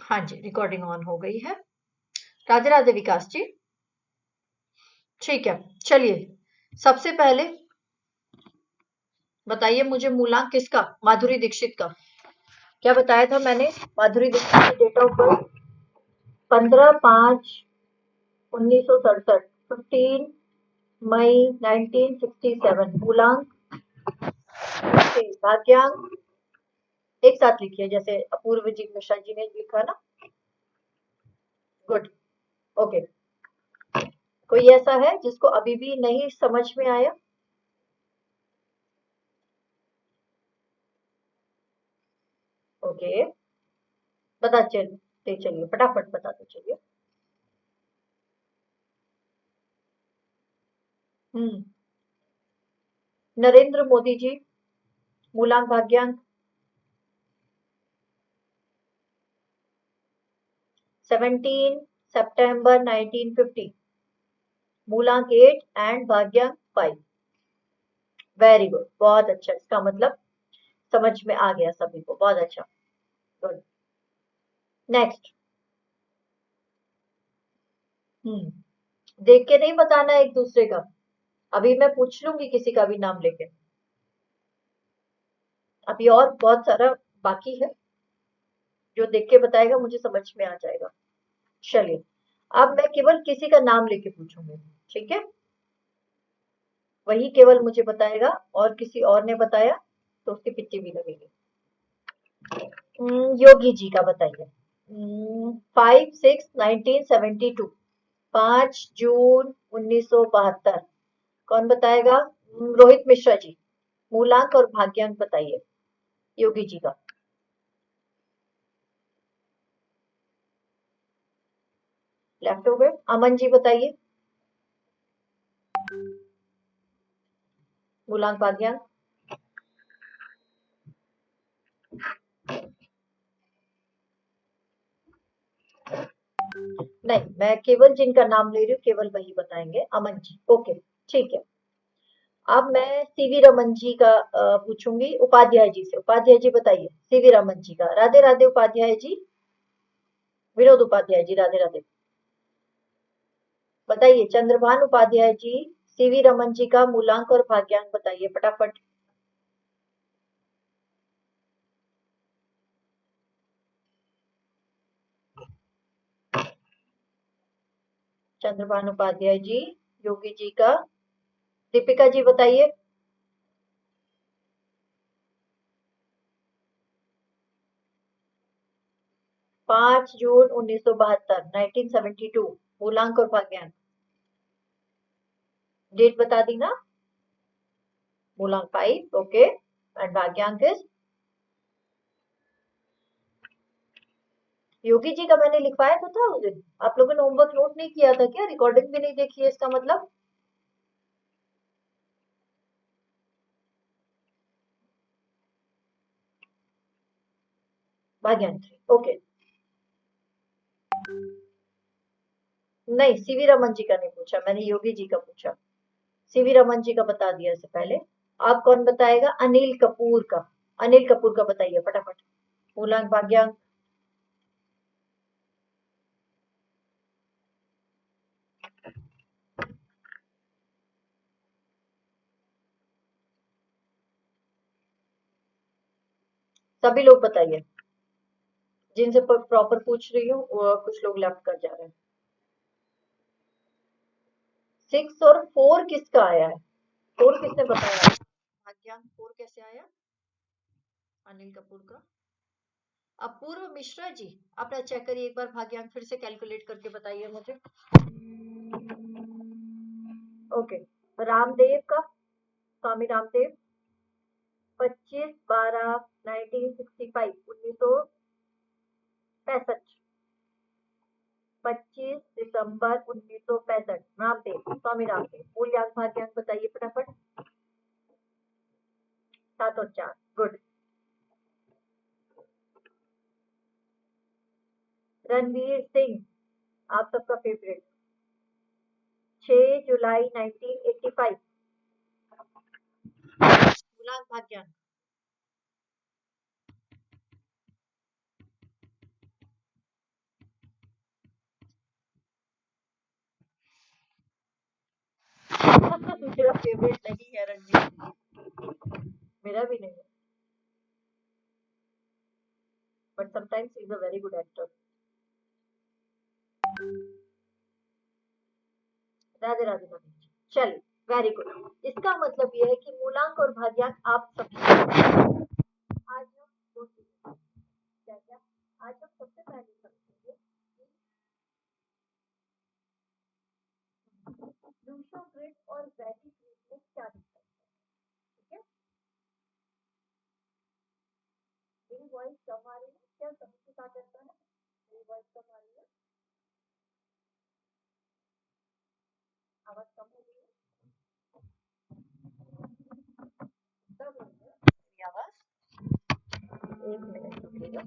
हाँ जी, recording on हो गई है। राधे राधे विकास जी। ठीक है, चलिए सबसे पहले बताइए मुझे मूलांक किसका, माधुरी दीक्षित का। क्या बताया था मैंने, माधुरी दीक्षित की डेट ऑफ बर्थ 15/5/1967, 15 मई 1967। मूलांक के भाग्यांक एक साथ लिखिए जैसे अपूर्व जी मिश्रा जी ने लिखा ना। Good, okay. कोई ऐसा है जिसको अभी भी नहीं समझ में आया? ओके, बता चलते चलिए, फटाफट बताते चलिए। हम्म, नरेंद्र मोदी जी। मूलांक भाग्यांक 17 सितंबर 1950। मूलांक 8 एंड भाग्यांक 5। वेरी गुड, बहुत अच्छा, इसका मतलब समझ में आ गया सभी को, बहुत अच्छा। Good, next. देख के नहीं बताना एक दूसरे का। अभी मैं पूछ लूंगी किसी का भी नाम लेके। अभी और बहुत सारा बाकी है, जो देख के बताएगा मुझे समझ में आ जाएगा। चलिए, अब मैं केवल किसी का नाम लेके पूछूंगी, ठीक है? वही केवल मुझे बताएगा, और किसी और ने बताया तो उसकी पिट्ठी भी लगेगी। योगी जी का बताइए। 5/6/1972। 5 जून 1972। कौन बताएगा? रोहित मिश्रा जी। मूलांक और भाग्यांक बताइए योगी जी का। लेफ्ट हो गए। अमन जी बताइए मूलांक भाग्यांक। नहीं, मैं केवल जिनका नाम ले रही हूँ केवल वही बताएंगे। अमन जी, ओके, ठीक है। अब मैं सीवी रमन जी का पूछूंगी, उपाध्याय जी से। उपाध्याय जी बताइए सीवी रमन जी का। राधे राधे उपाध्याय जी। विनोद उपाध्याय जी, राधे राधे। बताइए चंद्रभान उपाध्याय जी, सीवी रमन जी का मूलांक और भाग्यांक बताइए फटाफट। चंद्रभान उपाध्याय जी, योगी जी का। दीपिका जी बताइए। 5 जून 1972, 1972। मूलांक और भाग्यांक डेट बता दी ना। मूलांक 5, okay, and भाग्यांक is. Yogi ji का मैंने लिखवाया तो था उस दिन। आप लोगों ने होमवर्क नोट नहीं किया था क्या? रिकॉर्डिंग भी नहीं देखी है इसका मतलब? भाग्यांक 3, ओके। नहीं, सीवी रमन जी का नहीं पूछा मैंने, योगी जी का पूछा। सीवी रमन जी का बता दिया इससे पहले। आप कौन बताएगा? अनिल कपूर का। अनिल कपूर का बताइए फटाफट। मूलांक भाग्यांक। सभी लोग बताइए, जिनसे प्रॉपर पूछ रही हूँ कुछ लोग लेफ्ट कर जा रहे हैं। 6 और 4 किसका आया है? 4 किसने बताया? भाग्यांक 4 कैसे आया? अनिल कपूर का। अपूर्व मिश्रा जी, अपना चेक करिए एक बार, भाग्यांक फिर से कैलकुलेट करके बताइए मुझे। ओके, रामदेव का, स्वामी रामदेव। 25/12/1965, 1965। 25 दिसंबर 1965, रामदेव, स्वामी रामदेव। मूल्यांक भाग्यांक बताइए फटाफट। 7 और 4, गुड। रणवीर सिंह, आप सबका फेवरेट। 6 जुलाई 1985। मूलांक भाग्यांक। मेरा फेवरेट नहीं है रणवीर सिंह, मेरा भी नहीं है, but sometimes he is a very good actor. Radhe Radhe Radhe. चलिए, वेरी गुड। इसका मतलब ये है कि मूलांक और भाज्यांक आप सब आज हम दो चीजें क्या क्या, आज हम सबसे पहले समझेंगे कि लूशो ग्रिड और वैदिक ग्रिड में क्या डिफरेंस है। ठीक है, मेरी वॉइस कम आ रही है क्या, समझ के साथ रहता है, मेरी वॉइस कम आ रही है, आवाज कम हो रही है, तब हो रही है मेरी आवाज। एक मिनट रुकिएगा,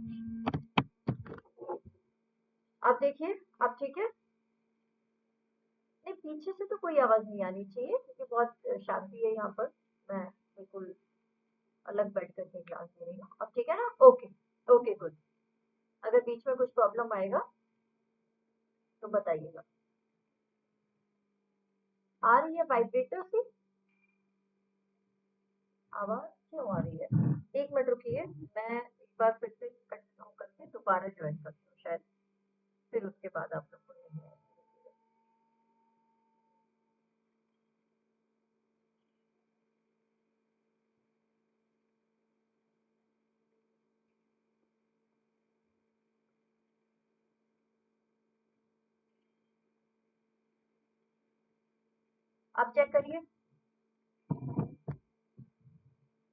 आप देखिए, आप ठीक है। नहीं, पीछे से तो कोई आवाज नहीं आनी चाहिए क्योंकि बहुत शांति है यहाँ पर, मैं बिल्कुल अलग बैठ करके क्लास दे रही हूँ। अब ठीक है ना, ओके, ओके गुड। अगर बीच में कुछ प्रॉब्लम आएगा तो बताइएगा। आ रही है वाइब्रेटर से आवाज, क्यों आ रही है? एक मिनट रुकिए, मैं एक बार फिर से कंटिन्यू करके दोबारा ज्वाइन करती हूँ शायद, फिर उसके बाद आप लोग को नहीं आएगी। आप चेक करिए,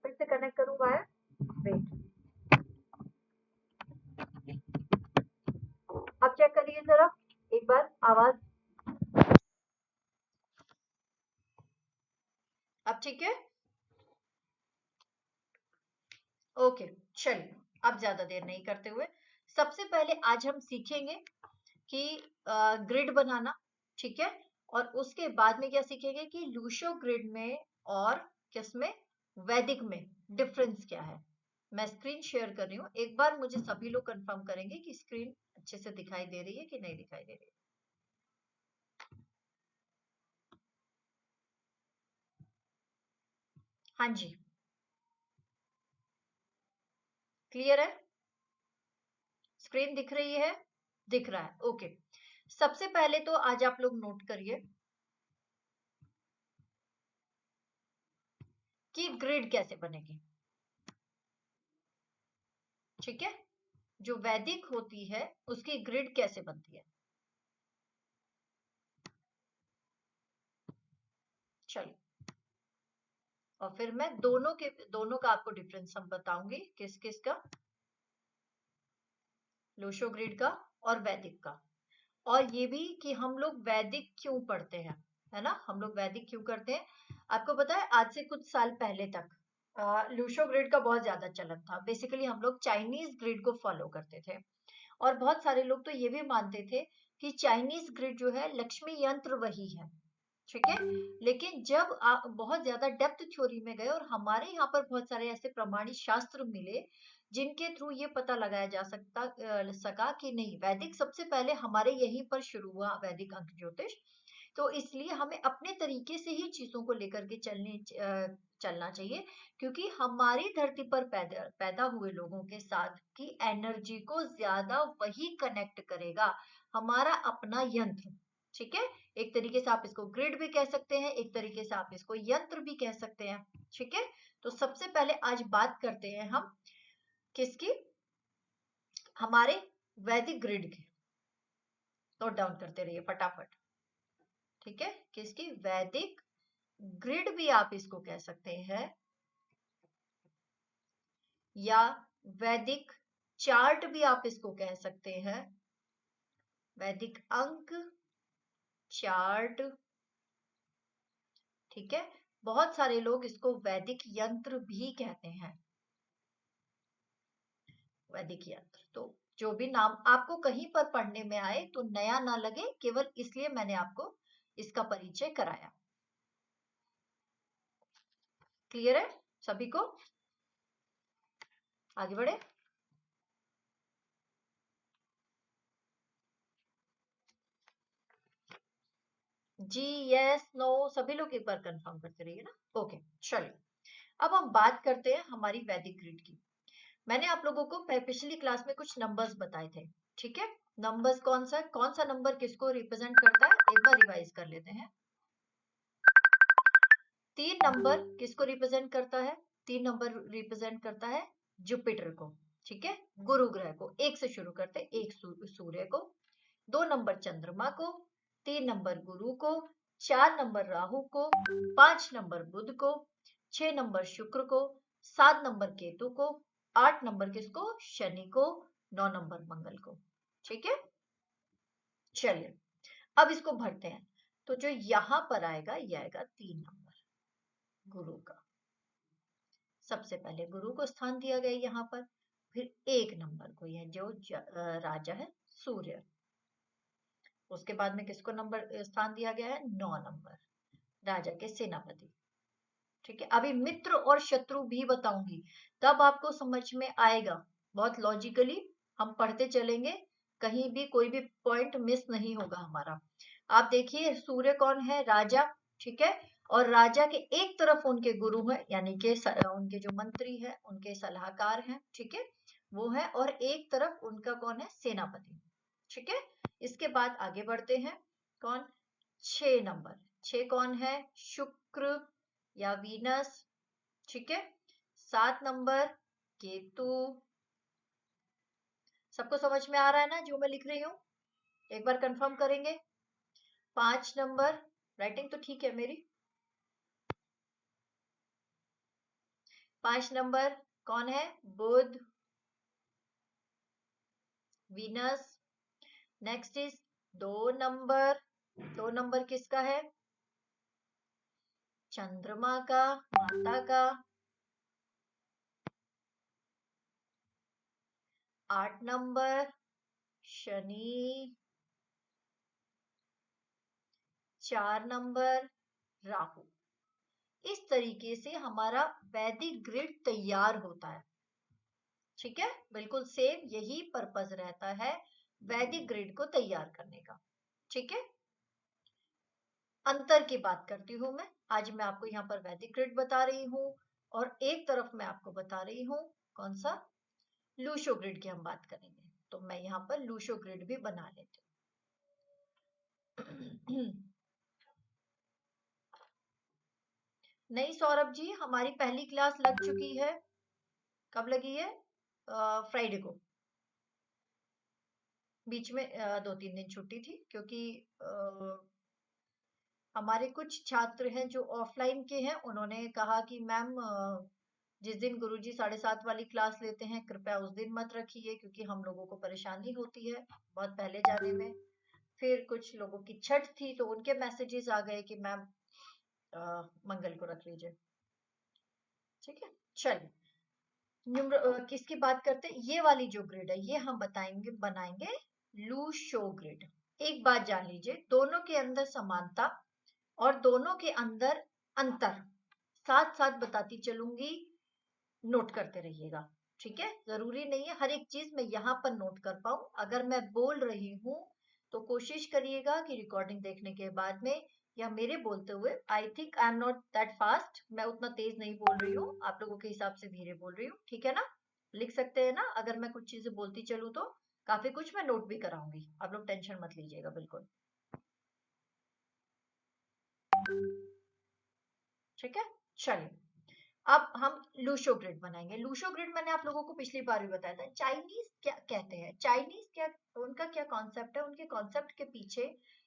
फिर से कनेक्ट करूँ वायर, वेट, आप चेक करिए जरा एक बार आवाज, अब ठीक है, ओके। चलिए, अब ज्यादा देर नहीं करते हुए सबसे पहले आज हम सीखेंगे कि ग्रिड बनाना, ठीक है। और उसके बाद में क्या सीखेंगे कि लूशो ग्रिड में और किसमें, वैदिक में डिफरेंस क्या है। मैं स्क्रीन शेयर कर रही हूँ, एक बार मुझे सभी लोग कंफर्म करेंगे कि स्क्रीन अच्छे से दिखाई दे रही है कि नहीं दिखाई दे रही है। हाँ जी, क्लियर है, स्क्रीन दिख रही है, दिख रहा है, ओके। सबसे पहले तो आज आप लोग नोट करिए कि ग्रिड कैसे बनेगी, ठीक है। जो वैदिक होती है उसकी ग्रिड कैसे बनती है, चलिए। और फिर मैं दोनों का आपको डिफरेंस हम बताऊंगी, किस किस का, लोशो ग्रिड का और वैदिक का। और ये भी कि हम लोग वैदिक क्यों पढ़ते हैं, है ना, हम लोग वैदिक क्यों करते हैं। आपको पता है आज से कुछ साल पहले तक लूशो ग्रिड का बहुत ज्यादा चलन था। बेसिकली हम लोग चाइनीज ग्रिड को फॉलो करते थे, और बहुत सारे लोग तो ये भी मानते थे कि चाइनीज ग्रिड जो है लक्ष्मी यंत्र वही है, ठीक है। लेकिन जब आप बहुत ज्यादा डेप्थ थ्योरी में गए और हमारे यहाँ पर बहुत सारे ऐसे प्रमाणित शास्त्र मिले जिनके थ्रू ये पता लगाया जा सका कि नहीं, वैदिक सबसे पहले हमारे यहीं पर शुरू हुआ, वैदिक अंक ज्योतिष। तो इसलिए हमें अपने तरीके से ही चीजों को लेकर के चलना चाहिए, क्योंकि हमारी धरती पर पैदा हुए लोगों के साथ की एनर्जी को ज्यादा वही कनेक्ट करेगा, हमारा अपना यंत्र, ठीक है। एक तरीके से आप इसको ग्रिड भी कह सकते हैं, एक तरीके से आप इसको यंत्र भी कह सकते हैं, ठीक है। तो सबसे पहले आज बात करते हैं हम किसकी, हमारे वैदिक ग्रिड की। नोट डाउन करते रहिए फटाफट, ठीक है। किसकी, वैदिक ग्रिड भी आप इसको कह सकते हैं, या वैदिक चार्ट भी आप इसको कह सकते हैं, वैदिक अंक चार्ट, ठीक है। बहुत सारे लोग इसको वैदिक यंत्र भी कहते हैं, वैदिक यंत्र। तो जो भी नाम आपको कहीं पर पढ़ने में आए तो नया ना लगे, केवल इसलिए मैंने आपको इसका परिचय कराया। क्लियर है सभी को, आगे बढ़े। जी, यस, नो, सभी लोग एक बार कंफर्म करते रहिए ना। ओके, चलिए। अब हम बात करते हैं हमारी वैदिक ग्रिड की। मैंने आप लोगों को पिछली क्लास में कुछ नंबर्स बताए थे, ठीक है। नंबर्स कौन सा नंबर किसको रिप्रेजेंट करता है, एक बार रिवाइज कर लेते हैं। 3 नंबर किसको रिप्रेजेंट करता है? 3 नंबर रिप्रेजेंट करता है जुपिटर को, ठीक है, गुरु ग्रह को। एक से शुरू करते हैं, एक सूर्य को, 2 नंबर चंद्रमा को, 3 नंबर गुरु को, 4 नंबर राहु को, 5 नंबर बुध को, 6 नंबर शुक्र को, 7 नंबर केतु को, 8 नंबर किसको? शनि को, 9 नंबर मंगल को, ठीक है। चलिए, अब इसको भरते हैं। तो जो यहां पर आएगा, ये आएगा 3 नंबर गुरु का। सबसे पहले गुरु को स्थान दिया गया यहाँ पर। फिर 1 नंबर को, यह जो राजा है सूर्य। उसके बाद में किसको नंबर स्थान दिया गया है? 9 नंबर, राजा के सेनापति, ठीक है। अभी मित्र और शत्रु भी बताऊंगी, तब आपको समझ में आएगा। बहुत लॉजिकली हम पढ़ते चलेंगे, कहीं भी कोई भी पॉइंट मिस नहीं होगा हमारा। आप देखिए, सूर्य कौन है? राजा, ठीक है। और राजा के एक तरफ उनके गुरु है, यानी कि उनके जो मंत्री है, उनके सलाहकार हैं, ठीक है, वो है। और एक तरफ उनका कौन है? सेनापति, ठीक है। इसके बाद आगे बढ़ते हैं। कौन? 6 नंबर। 6 कौन है? शुक्र या वीनस, ठीक है। 7 नंबर केतु। सबको समझ में आ रहा है ना जो मैं लिख रही हूं? एक बार कंफर्म करेंगे। 5 नंबर, राइटिंग तो ठीक है मेरी। 5 नंबर कौन है? बुध, Venus. Next is 2 number. 2 number किसका है? चंद्रमा का, माता का। 8 नंबर शनि। 4 नंबर राहु। इस तरीके से हमारा वैदिक ग्रिड तैयार होता है, ठीक है। बिल्कुल सेम यही पर्पस रहता है वैदिक ग्रिड को तैयार करने का, ठीक है। अंतर की बात करती हूं मैं। आज मैं आपको यहाँ पर वैदिक ग्रिड बता रही हूँ, और एक तरफ मैं आपको बता रही हूँ कौन सा? लूशो ग्रिड की हम बात करेंगे। तो मैं यहाँ पर लूशो ग्रिड भी बना लेती हूँ। नहीं सौरभ जी, हमारी पहली क्लास लग चुकी है। कब लगी है? फ्राइडे को। बीच में 2-3 दिन छुट्टी थी, क्योंकि हमारे कुछ छात्र हैं जो ऑफलाइन के हैं। उन्होंने कहा कि मैम, जिस दिन गुरुजी 7:30 वाली क्लास लेते हैं, कृपया उस दिन मत रखिए, क्योंकि हम लोगों को परेशानी होती है बहुत पहले जाने में। फिर कुछ लोगों की छठ थी, तो उनके मैसेजेस आ गए कि मैम मंगल को रख लीजिए, ठीक है। चलिए, किसकी बात करते हैं? ये वाली जो ग्रिड है, ये हम बनाएंगे लूशो ग्रिड। एक बात जान लीजिए, दोनों के अंदर समानता और दोनों के अंदर अंतर साथ साथ बताती चलूंगी, नोट करते रहिएगा, ठीक है। जरूरी नहीं है हर एक चीज मैं यहाँ पर नोट कर पाऊं। अगर मैं बोल रही हूँ तो कोशिश करिएगा कि रिकॉर्डिंग देखने के बाद में, या मेरे बोलते हुए, I think I am not that fast, मैं उतना तेज नहीं बोल रही हूँ, आप लोगों के हिसाब से धीरे बोल रही हूँ, ठीक है ना। लिख सकते हैं ना, अगर मैं कुछ चीजें बोलती चलूँ तो। काफी कुछ मैं नोट भी कराऊंगी, आप लोग टेंशन मत लीजिएगा बिल्कुल, ठीक है। चलिए, अब हम लूशो ग्रिड बनाएंगे। लूशो ग्रिड मैंने आप लोगों को पिछली बार भी बताया था। चाइनीज क्या कहते हैं? चाइनीज क्या, उनका क्या कॉन्सेप्ट है? उनके कॉन्सेप्ट के पीछे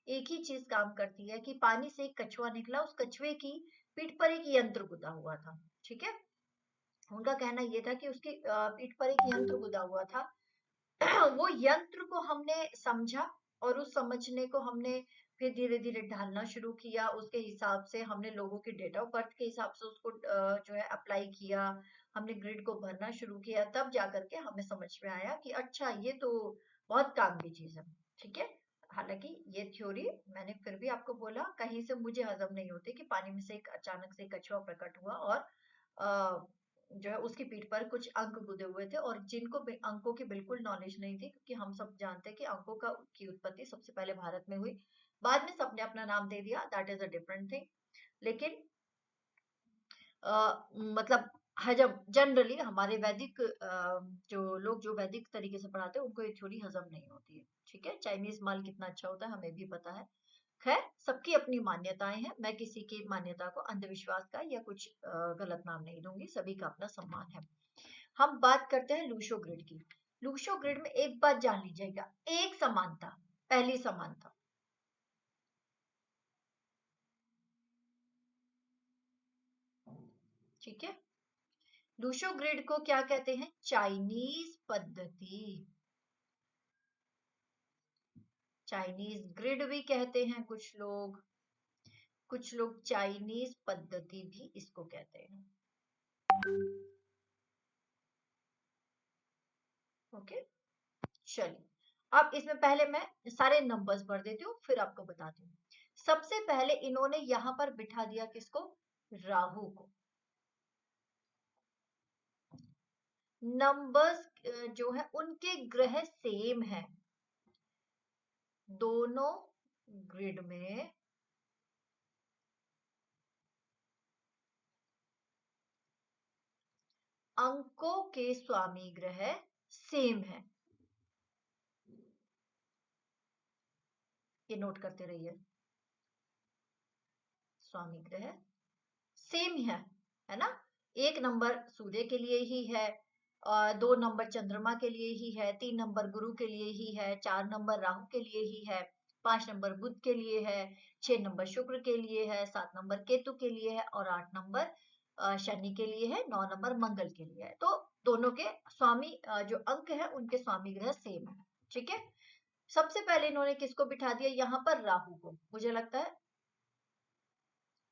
एक ही चीज काम करती है कि पानी से एक कछुआ निकला, उस कछुए की पीठ पर एक यंत्र गुदा हुआ था, ठीक है। उनका कहना यह था कि उसकी पीठ पर एक यंत्र गुदा हुआ था। वो यंत्र को हमने समझा, और उस समझने को हमने फिर धीरे धीरे ढालना शुरू किया। उसके हिसाब से हमने लोगों के डेट ऑफ बर्थ के हिसाब से उसको जो है अप्लाई किया। हमने ग्रिड को भरना शुरू किया, तब जाकर के हमें समझ में आया कि अच्छा, ये तो बहुत काम की चीज है, ठीक है। हालांकि ये थ्योरी मैंने फिर भी आपको बोला, कहीं से मुझे हजम नहीं होती कि पानी में से एक अचानक से कछुआ प्रकट हुआ, और जो है उसकी पीठ पर कुछ अंक गुदे हुए थे। और जिनको अंकों की बिल्कुल नॉलेज नहीं थी, क्योंकि हम सब जानते हैं कि अंकों का की उत्पत्ति सबसे पहले भारत में हुई, बाद में सबने अपना नाम दे दिया, that is a different thing. लेकिन मतलब हजम जनरली हमारे वैदिक जो लोग जो वैदिक तरीके से पढ़ाते हैं उनको ये थ्योरी हजम नहीं होती है। ठीक है, चाइनीज माल कितना अच्छा होता है हमें भी पता है। खैर, सबकी अपनी मान्यताएं हैं, मैं किसी की मान्यता को अंधविश्वास का या कुछ गलत नाम नहीं दूंगी, सभी का अपना सम्मान है। हम बात करते हैं लूशो ग्रिड की। लूशो ग्रिड में एक बात जान लीजिएगा, एक समानता, पहली समानता, ठीक है। लूशो ग्रिड को क्या कहते हैं? चाइनीज पद्धति, चाइनीज ग्रिड भी कहते हैं कुछ लोग चाइनीज पद्धति भी इसको कहते हैं। ओके, चलिए अब इसमें पहले मैं सारे नंबर्स भर देती हूँ, फिर आपको बताती हूँ। सबसे पहले इन्होंने यहां पर बिठा दिया किसको? राहु को। नंबर्स जो है उनके ग्रह सेम है, दोनों ग्रिड में अंकों के स्वामी ग्रह सेम है। ये नोट करते रहिए, स्वामी ग्रह सेम है ना। एक नंबर सूर्य के लिए ही है, और 2 नंबर चंद्रमा के लिए ही है, 3 नंबर गुरु के लिए ही है, 4 नंबर राहु के लिए ही है, 5 नंबर बुध के लिए है, 6 नंबर शुक्र के लिए है, 7 नंबर केतु के लिए है, और 8 नंबर शनि के लिए है, 9 नंबर मंगल के लिए है। तो दोनों के स्वामी जो अंक है उनके स्वामी ग्रह सेम है। ठीक है, सबसे पहले इन्होंने किसको बिठा दिया यहाँ पर? राहु को। मुझे लगता है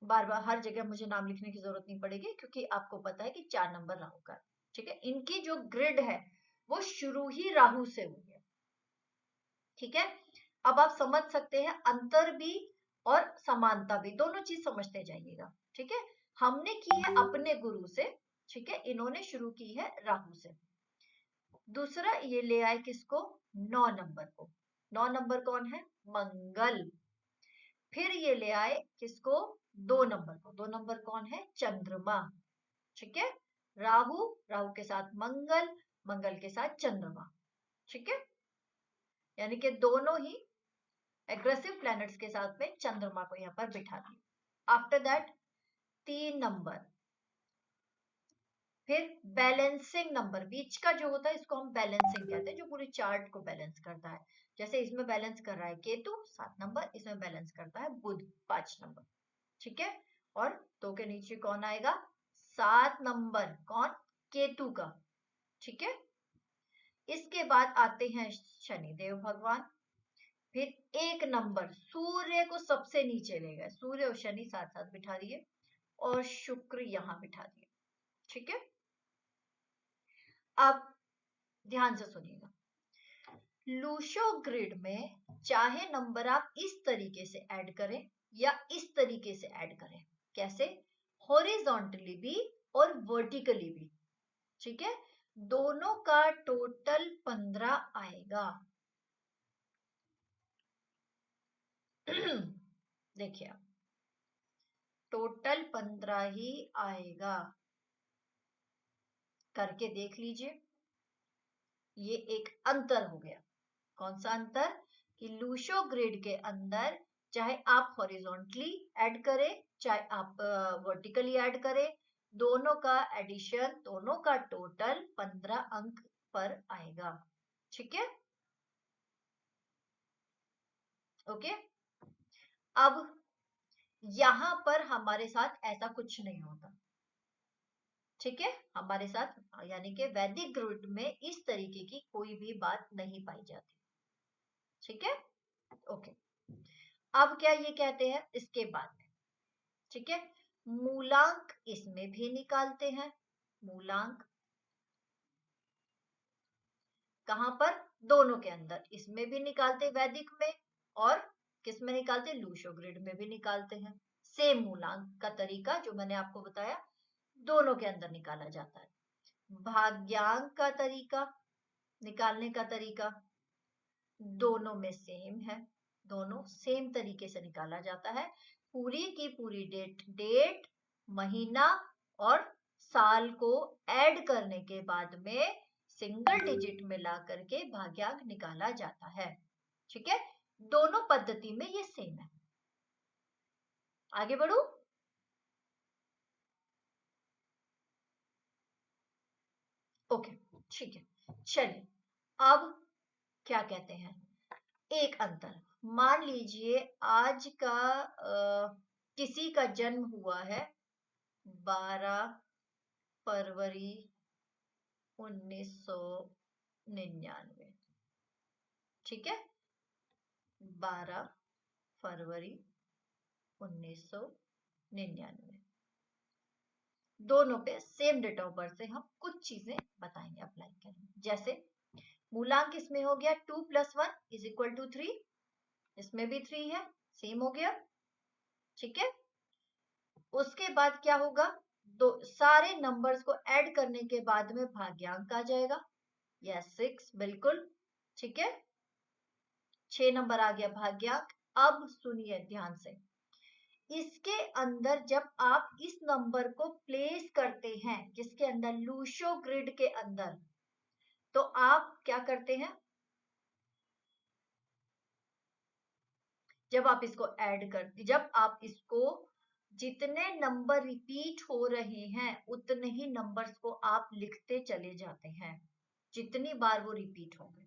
बार बार हर जगह मुझे नाम लिखने की जरूरत नहीं पड़ेगी, क्योंकि आपको पता है कि 4 नंबर राहु का। ठीक है, इनकी जो ग्रिड है वो शुरू ही राहु से हुई है। ठीक है, अब आप समझ सकते हैं अंतर भी और समानता भी, दोनों चीज समझते जाइएगा। ठीक है, हमने की है अपने गुरु से, ठीक है, इन्होंने शुरू की है राहु से। दूसरा ये ले आए किसको? 9 नंबर को। 9 नंबर कौन है? मंगल। फिर ये ले आए किसको? 2 नंबर को। 2 नंबर कौन है? चंद्रमा। ठीक है, राहु, राहु के साथ मंगल, मंगल के साथ चंद्रमा। ठीक है, यानी कि दोनों ही एग्रेसिव प्लैनेट्स के साथ में चंद्रमा को यहाँ पर बिठा दिया। आफ्टर दैट 3 नंबर, फिर बैलेंसिंग नंबर, बीच का जो होता है इसको हम बैलेंसिंग कहते हैं, जो पूरी चार्ट को बैलेंस करता है। जैसे इसमें बैलेंस कर रहा है केतु 7 नंबर, इसमें बैलेंस करता है बुध 5 नंबर। ठीक है, और 2 के नीचे कौन आएगा? 7 नंबर, कौन? केतु का। ठीक है, इसके बाद आते हैं शनिदेव भगवान। फिर 1 नंबर सूर्य को सबसे नीचे ले गए, सूर्य और शनि साथ साथ बिठा दिए, और शुक्र यहां बिठा दिए। ठीक है, अब ध्यान से सुनिएगा, लूशो ग्रिड में चाहे नंबर आप इस तरीके से ऐड करें या इस तरीके से ऐड करें, कैसे? हॉरिजॉन्टली भी और वर्टिकली भी। ठीक है, दोनों का टोटल 15 आएगा। देखिए, टोटल 15 ही आएगा, करके देख लीजिए। ये एक अंतर हो गया। कौन सा अंतर? कि लूशो ग्रिड के अंदर चाहे आप हॉरिजॉन्टली ऐड करें चाहे आप वर्टिकली ऐड करें, दोनों का एडिशन, दोनों का टोटल 15 अंक पर आएगा। ठीक है, ओके। अब यहां पर हमारे साथ ऐसा कुछ नहीं होता। ठीक है, हमारे साथ यानी कि वैदिक ग्रिड में इस तरीके की कोई भी बात नहीं पाई जाती। ठीक है, ओके। अब क्या ये कहते हैं इसके बाद में? ठीक है, मूलांक इसमें भी निकालते हैं। मूलांक कहां पर? दोनों के अंदर, इसमें भी निकालते वैदिक में, और किस में निकालते? लूशो ग्रिड में भी निकालते हैं। सेम मूलांक का तरीका जो मैंने आपको बताया, दोनों के अंदर निकाला जाता है। भाग्यांक का तरीका, निकालने का तरीका दोनों में सेम है। दोनों सेम तरीके से निकाला जाता है। पूरी की पूरी डेट, महीना और साल को ऐड करने के बाद में सिंगल डिजिट मिला करके भाग्यांक निकाला जाता है। ठीक है, दोनों पद्धति में ये सेम है। आगे बढ़ू? ओके, ठीक है। चलिए, अब क्या कहते हैं, एक अंतर। मान लीजिए आज का किसी का जन्म हुआ है 12 फरवरी 1999। ठीक है, 12 फरवरी 1999। दोनों पे सेम डेट ऑफ बर्थ से हम कुछ चीजें बताएंगे, अप्लाई करेंगे। जैसे मूलांक इसमें हो गया 2+1 = 3, इसमें भी 3 है, सेम हो गया। ठीक है, उसके बाद क्या होगा, दो सारे नंबर्स को ऐड करने के बाद में भाग्यांक आ जाएगा। यस, 6, बिल्कुल ठीक है, 6 नंबर आ गया भाग्यांक। अब सुनिए ध्यान से, इसके अंदर जब आप इस नंबर को प्लेस करते हैं, किसके अंदर, लूशो ग्रिड के अंदर, तो आप क्या करते हैं, जब आप इसको जितने नंबर रिपीट हो रहे हैं उतने ही नंबर्स को आप लिखते चले जाते हैं, जितनी बार वो रिपीट होंगे।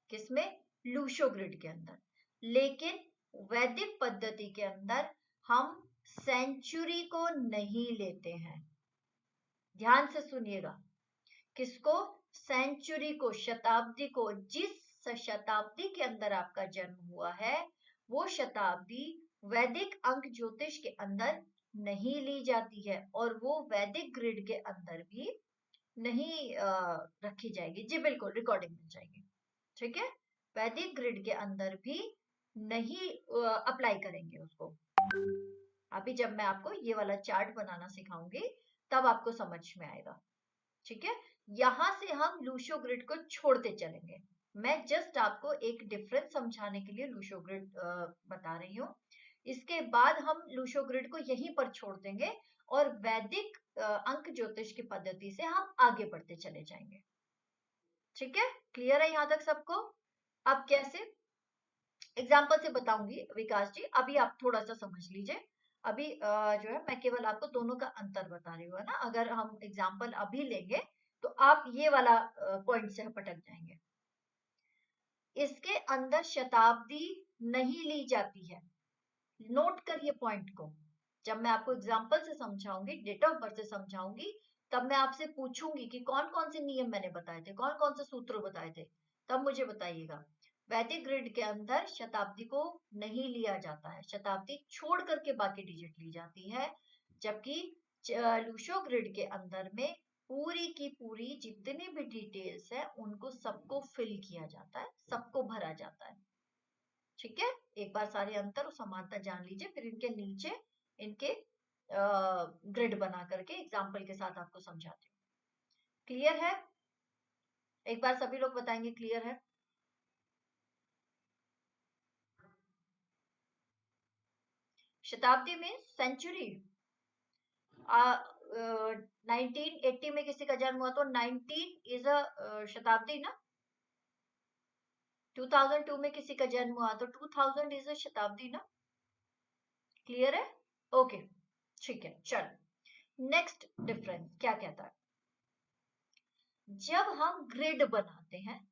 किसमें, लूशो ग्रिड के अंदर। लेकिन वैदिक पद्धति के अंदर हम सेंचुरी को नहीं लेते हैं। ध्यान से सुनिएगा, किसको, सेंचुरी को, शताब्दी को। जिस शताब्दी के अंदर आपका जन्म हुआ है वो शताब्दी वैदिक अंक ज्योतिष के अंदर नहीं ली जाती है, और वो वैदिक ग्रिड के अंदर भी नहीं रखी जाएगी। जी बिल्कुल, रिकॉर्डिंग मिल जाएगी। ठीक है, वैदिक ग्रिड के अंदर भी नहीं अप्लाई करेंगे उसको। अभी जब मैं आपको ये वाला चार्ट बनाना सिखाऊंगी तब आपको समझ में आएगा। ठीक है, यहां से हम लूशो ग्रिड को छोड़ते चलेंगे। मैं जस्ट आपको एक डिफरेंस समझाने के लिए लूशो ग्रिड बता रही हूँ। इसके बाद हम लूशो ग्रिड को यहीं पर छोड़ देंगे और वैदिक अंक ज्योतिष की पद्धति से हम आगे बढ़ते चले जाएंगे। ठीक है, क्लियर है यहां तक सबको? अब कैसे, एग्जाम्पल से बताऊंगी विकास जी, अभी आप थोड़ा सा समझ लीजिए। अभी जो है मैं केवल आपको दोनों का अंतर बता रही हूँ, है ना। अगर हम एग्जाम्पल अभी लेंगे तो आप ये वाला पॉइंट से भटक जाएंगे। इसके अंदर शताब्दी नहीं ली जाती है, नोट करिए पॉइंट को। जब मैं आपको एग्जाम्पल से समझाऊंगी, डेट ऑफ बर्थ से समझाऊंगी, तब मैं आपसे पूछूंगी कि कौन कौन से नियम मैंने बताए थे, कौन कौन से सूत्र बताए थे, तब मुझे बताइएगा। वैदिक ग्रिड के अंदर शताब्दी को नहीं लिया जाता है, शताब्दी छोड़ करके बाकी डिजिट ली जाती है। जबकि लूशो ग्रिड के अंदर में पूरी की पूरी जितनी भी डिटेल्स है उनको सबको फिल किया जाता है, सबको भरा जाता है। ठीक है, एक बार सारे अंतर और समानता जान लीजिए, फिर इनके नीचे इनके ग्रिड बना करके एग्जाम्पल के साथ आपको समझाती हूँ। क्लियर है? एक बार सभी लोग बताएंगे क्लियर है? शताब्दी में सेंचुरी, 1980 में किसी का जन्म हुआ तो 19 इज अ शताब्दी ना। 2002 में किसी का जन्म हुआ तो 2000 इज अ शताब्दी ना। क्लियर है? ओके, ठीक है। चलो, नेक्स्ट डिफरेंस क्या कहता है, जब हम ग्रिड बनाते हैं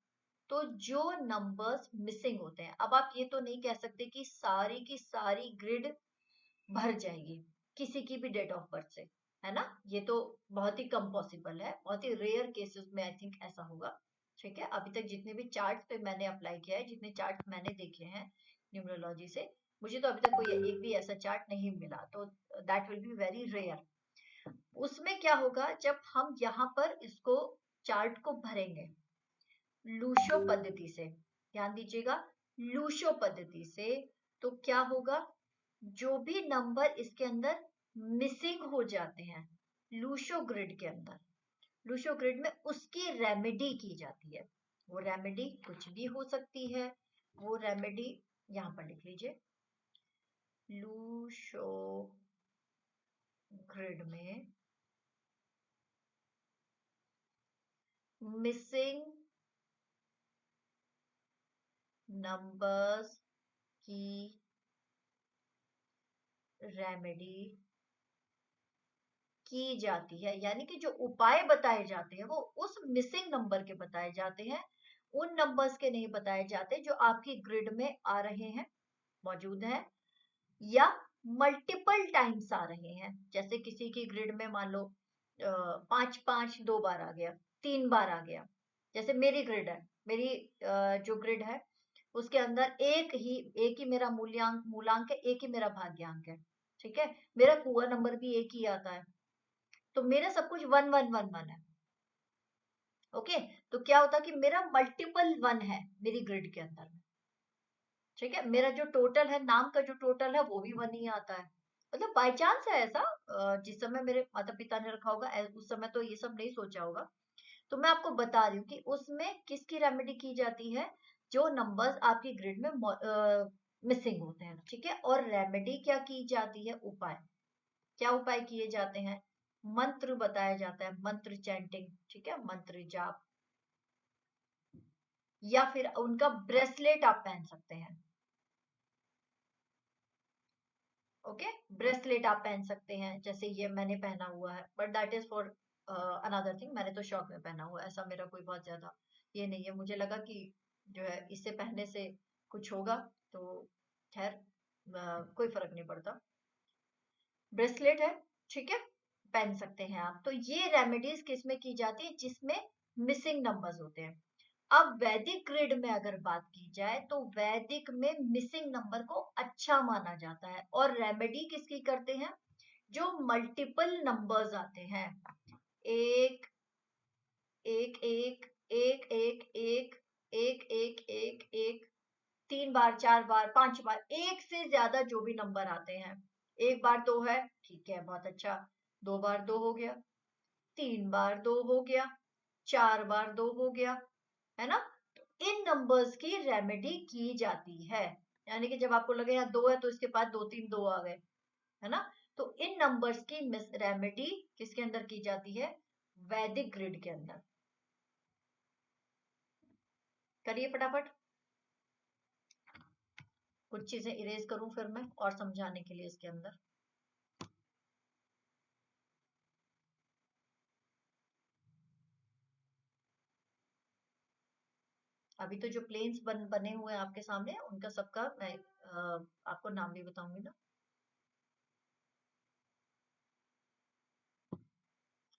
तो जो नंबर्स मिसिंग होते हैं, अब आप ये तो नहीं कह सकते कि सारी की सारी ग्रिड भर जाएगी किसी की भी डेट ऑफ बर्थ से, है ना। ये तो बहुत ही कम पॉसिबल है, बहुत ही रेयर केसेस में आई थिंक ऐसा होगा। ठीक है, अभी तक जितने भी चार्ट पे मैंने अप्लाई किया है, जितने चार्ट मैंने देखे हैं न्यूमरोलॉजी से, मुझे तो अभी तक कोई एक भी ऐसा चार्ट नहीं मिला, तो that will be very rare. उसमें क्या होगा, जब हम यहाँ पर इसको चार्ट को भरेंगे लूशो पद्धति से, ध्यान दीजिएगा, लूशो पद्धति से, तो क्या होगा, जो भी नंबर इसके अंदर मिसिंग हो जाते हैं लूशो ग्रिड के अंदर, लूशो ग्रिड में उसकी रेमेडी की जाती है। वो रेमेडी कुछ भी हो सकती है, वो रेमेडी यहां पर लिख लीजिए, लूशो ग्रिड में मिसिंग नंबर्स की रेमेडी की जाती है, यानी कि जो उपाय बताए जाते हैं वो उस मिसिंग नंबर के बताए जाते हैं, उन नंबर्स के नहीं बताए जाते जो आपकी ग्रिड में आ रहे हैं, मौजूद हैं, या मल्टीपल टाइम्स आ रहे हैं। जैसे किसी की ग्रिड में मान लो 5 5 2 बार आ गया, 3 बार आ गया। जैसे मेरी ग्रिड है, मेरी जो ग्रिड है उसके अंदर एक ही मेरा मूलांक है, एक ही मेरा भाग्यांक है, ठीक है। मेरा कुआ नंबर भी एक ही आता है, तो मेरा सब कुछ 1 1 1 1 है। ओके, तो क्या होता है कि मेरा मल्टीपल 1 है मेरी ग्रिड के अंदर में, ठीक है। मेरा जो टोटल है, नाम का जो टोटल है वो भी 1 ही आता है। मतलब बाय चांस है ऐसा, जिस समय मेरे माता पिता ने रखा होगा उस समय तो ये सब नहीं सोचा होगा। तो मैं आपको बता रही हूँ कि उसमें किसकी रेमेडी की जाती है, जो नंबर्स आपकी ग्रिड में मिसिंग होते हैं, ठीक है। और रेमेडी क्या की जाती है, उपाय, क्या उपाय किए जाते हैं, मंत्र बताया जाता है, मंत्र चैंटिंग, ठीक है, मंत्र जाप, या फिर उनका ब्रेसलेट आप पहन सकते हैं। ओके, ब्रेसलेट आप पहन सकते हैं, जैसे ये मैंने पहना हुआ है, but that is for another thing, मैंने तो शौक में पहना हुआ है, ऐसा मेरा कोई बहुत ज्यादा ये नहीं है। मुझे लगा कि जो है इससे पहनने से कुछ होगा, तो खैर कोई फर्क नहीं पड़ता। ब्रेसलेट है, ठीक है, पहन सकते हैं आप। तो ये रेमेडीज किस में की जाती है, जिसमें मिसिंग नंबर्स होते हैं। अब वैदिक ग्रिड में अगर बात की जाए तो वैदिक में मिसिंग नंबर को अच्छा माना जाता है, और रेमेडी किसकी करते हैं, जो मल्टीपल नंबर्स आते हैं, एक एक एक एक एक एक एक एक एक एक, 3 बार 4 बार 5 बार, एक से ज्यादा जो भी नंबर आते हैं। एक बार दो है, ठीक है, बहुत अच्छा, 2 बार 2 हो गया, 3 बार 2 हो गया, 4 बार 2 हो गया, है ना। तो इन नंबर्स की रेमेडी की जाती है, यानी कि जब आपको लगे यहाँ 2 है तो इसके पास 2 3 2 आ गए, है ना। तो इन नंबर्स की रेमेडी किसके अंदर की जाती है, वैदिक ग्रिड के अंदर। करिए फटाफट, कुछ चीजें इरेज करूं फिर मैं और समझाने के लिए इसके अंदर। अभी तो जो प्लेन्स बने हुए हैं आपके सामने, उनका सबका मैं आपको नाम भी बताऊंगी ना।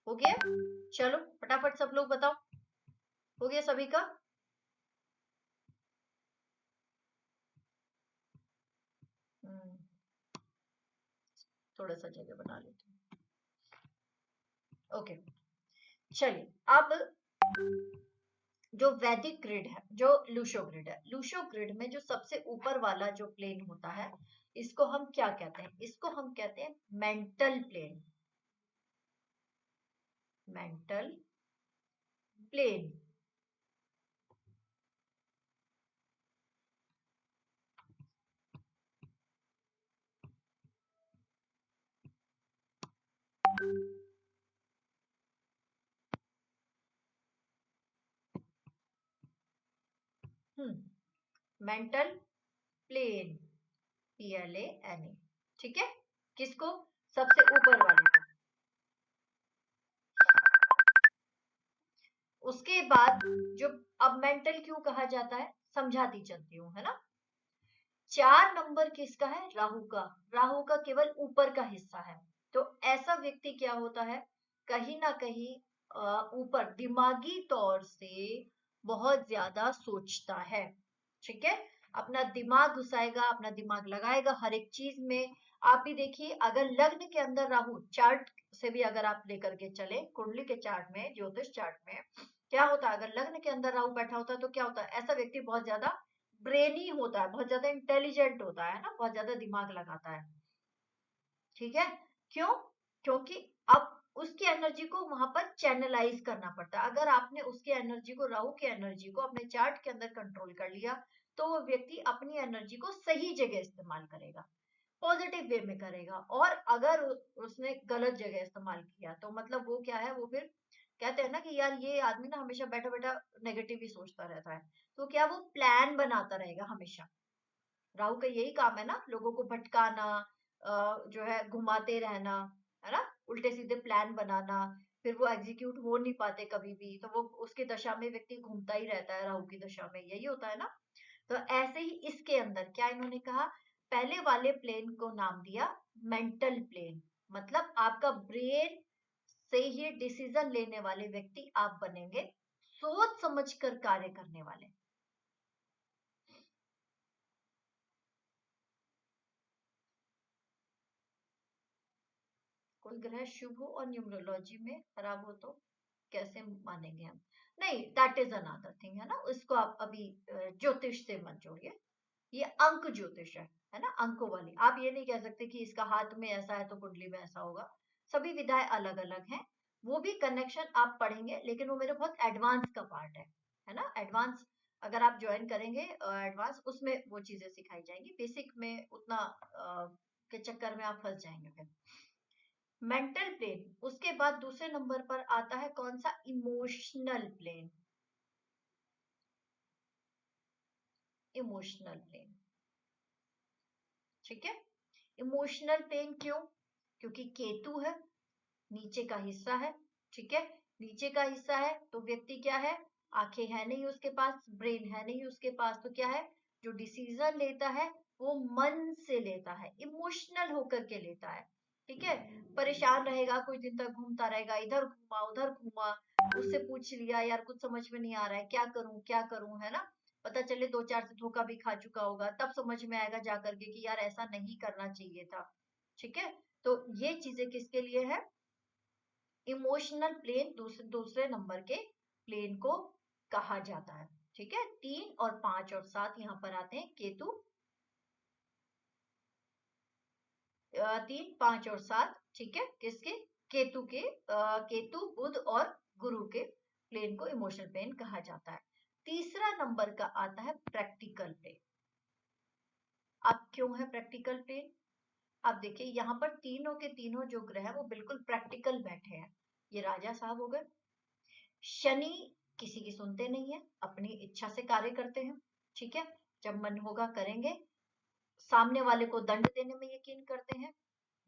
हो गया, चलो फटाफट सब लोग बताओ, हो गया सभी का। हम्म, थोड़ा सा जगह बना लेती हूँ। ओके, चलिए अब जो वैदिक ग्रिड है, जो लूशो ग्रिड है, लूशो ग्रिड में जो सबसे ऊपर वाला जो प्लेन होता है, इसको हम क्या कहते हैं, इसको हम कहते हैं mental plane, mental plane. Mental plane, PLANE, ठीक है, किसको, सबसे ऊपर वाले को। उसके बाद जो, अब मेंटल क्यों कहा जाता है समझाती चलती हूँ, है ना। 4 नंबर किसका है, राहु का, राहु का केवल ऊपर का हिस्सा है। तो ऐसा व्यक्ति क्या होता है, कहीं ना कहीं ऊपर दिमागी तौर से बहुत ज्यादा सोचता है, ठीक है, अपना दिमाग घुसाएगा, अपना दिमाग लगाएगा हर एक चीज में। आप भी देखिए, अगर लग्न के अंदर राहु, चार्ट से भी अगर आप लेकर के चले, कुंडली के चार्ट में, ज्योतिष चार्ट में क्या होता है, अगर लग्न के अंदर राहु बैठा होता है तो क्या होता है, ऐसा व्यक्ति बहुत ज्यादा ब्रेनी होता है, बहुत ज्यादा इंटेलिजेंट होता है ना, बहुत ज्यादा दिमाग लगाता है, ठीक है। क्यों, क्योंकि अब उसकी एनर्जी को वहां पर चैनलाइज करना पड़ता है। अगर आपने उसकी एनर्जी को, राहु की एनर्जी को अपने चार्ट के अंदर कंट्रोल कर लिया, तो वो व्यक्ति अपनी एनर्जी को सही जगह इस्तेमाल करेगा, पॉजिटिव वे में करेगा। और अगर उसने गलत जगह इस्तेमाल किया तो मतलब वो क्या है, वो फिर कहते हैं ना कि यार ये आदमी ना हमेशा बैठा बैठा नेगेटिव ही सोचता रहता है, तो क्या वो प्लान बनाता रहेगा हमेशा। राहु का यही काम है ना, लोगों को भटकाना, जो है घुमाते रहना, है ना, उल्टे सीधे प्लान बनाना, फिर वो एग्जीक्यूट हो नहीं पाते कभी भी, तो वो उसकी दशा में व्यक्ति घूमता ही रहता है, राहु की दशा में यही होता है ना। तो ऐसे ही इसके अंदर क्या इन्होंने कहा, पहले वाले प्लेन को नाम दिया मेंटल प्लेन, मतलब आपका ब्रेन से ही डिसीजन लेने वाले व्यक्ति आप बनेंगे, सोच समझ कर कार्य करने वाले। कोई ग्रह शुभ हो और न्यूमरोलॉजी में खराब हो तो कैसे मानेंगे हम? नहीं, दैट इज अनदर थिंग, है ना, उसको आप अभी ज्योतिष से मत जोड़िए। ये अंक ज्योतिष है ना, अंकों वाली। आप ये नहीं कह सकते कि इसका हाथ में ऐसा है तो कुंडली में ऐसा होगा। सभी विधाएं अलग अलग हैं, वो भी कनेक्शन आप पढ़ेंगे, लेकिन वो मेरे बहुत एडवांस का पार्ट है ना, एडवांस। अगर आप ज्वाइन करेंगे एडवांस, उसमें वो चीजें सिखाई जाएंगी, बेसिक में उतना के चक्कर में आप फंस जाएंगे फिर। मेंटल प्लेन, उसके बाद दूसरे नंबर पर आता है कौन सा, इमोशनल प्लेन। इमोशनल प्लेन, ठीक है। इमोशनल प्लेन क्यों? क्योंकि केतु है, नीचे का हिस्सा है, ठीक है। नीचे का हिस्सा है तो व्यक्ति क्या है, आंखें है नहीं उसके पास, ब्रेन है नहीं उसके पास, तो क्या है, जो डिसीजन लेता है वो मन से लेता है, इमोशनल होकर के लेता है, ठीक है। परेशान रहेगा, कुछ दिन तक घूमता रहेगा, इधर घूमा उधर घूमा, उससे पूछ लिया यार कुछ समझ में नहीं आ रहा है, क्या करूं, है ना। पता चले दो चार से धोखा भी खा चुका होगा, तब समझ में आएगा जाकर के कि यार ऐसा नहीं करना चाहिए था, ठीक है। तो ये चीजें किसके लिए है, इमोशनल प्लेन दूसरे नंबर के प्लेन को कहा जाता है, ठीक है। 3 और 5 और 7 यहाँ पर आते हैं केतु, 3 5 और 7, ठीक है, किसके, केतु के, केतु बुध और गुरु के प्लेन को इमोशनल प्लेन कहा जाता है। तीसरा नंबर का आता है प्रैक्टिकल प्लेन। अब क्यों है प्रैक्टिकल प्लेन? अब देखिए यहाँ पर तीनों के तीनों जो ग्रह है वो बिल्कुल प्रैक्टिकल बैठे हैं। ये राजा साहब हो गए। शनि किसी की सुनते नहीं है, अपनी इच्छा से कार्य करते हैं, ठीक है। जब मन होगा करेंगे, सामने वाले को दंड देने में यकीन करते हैं।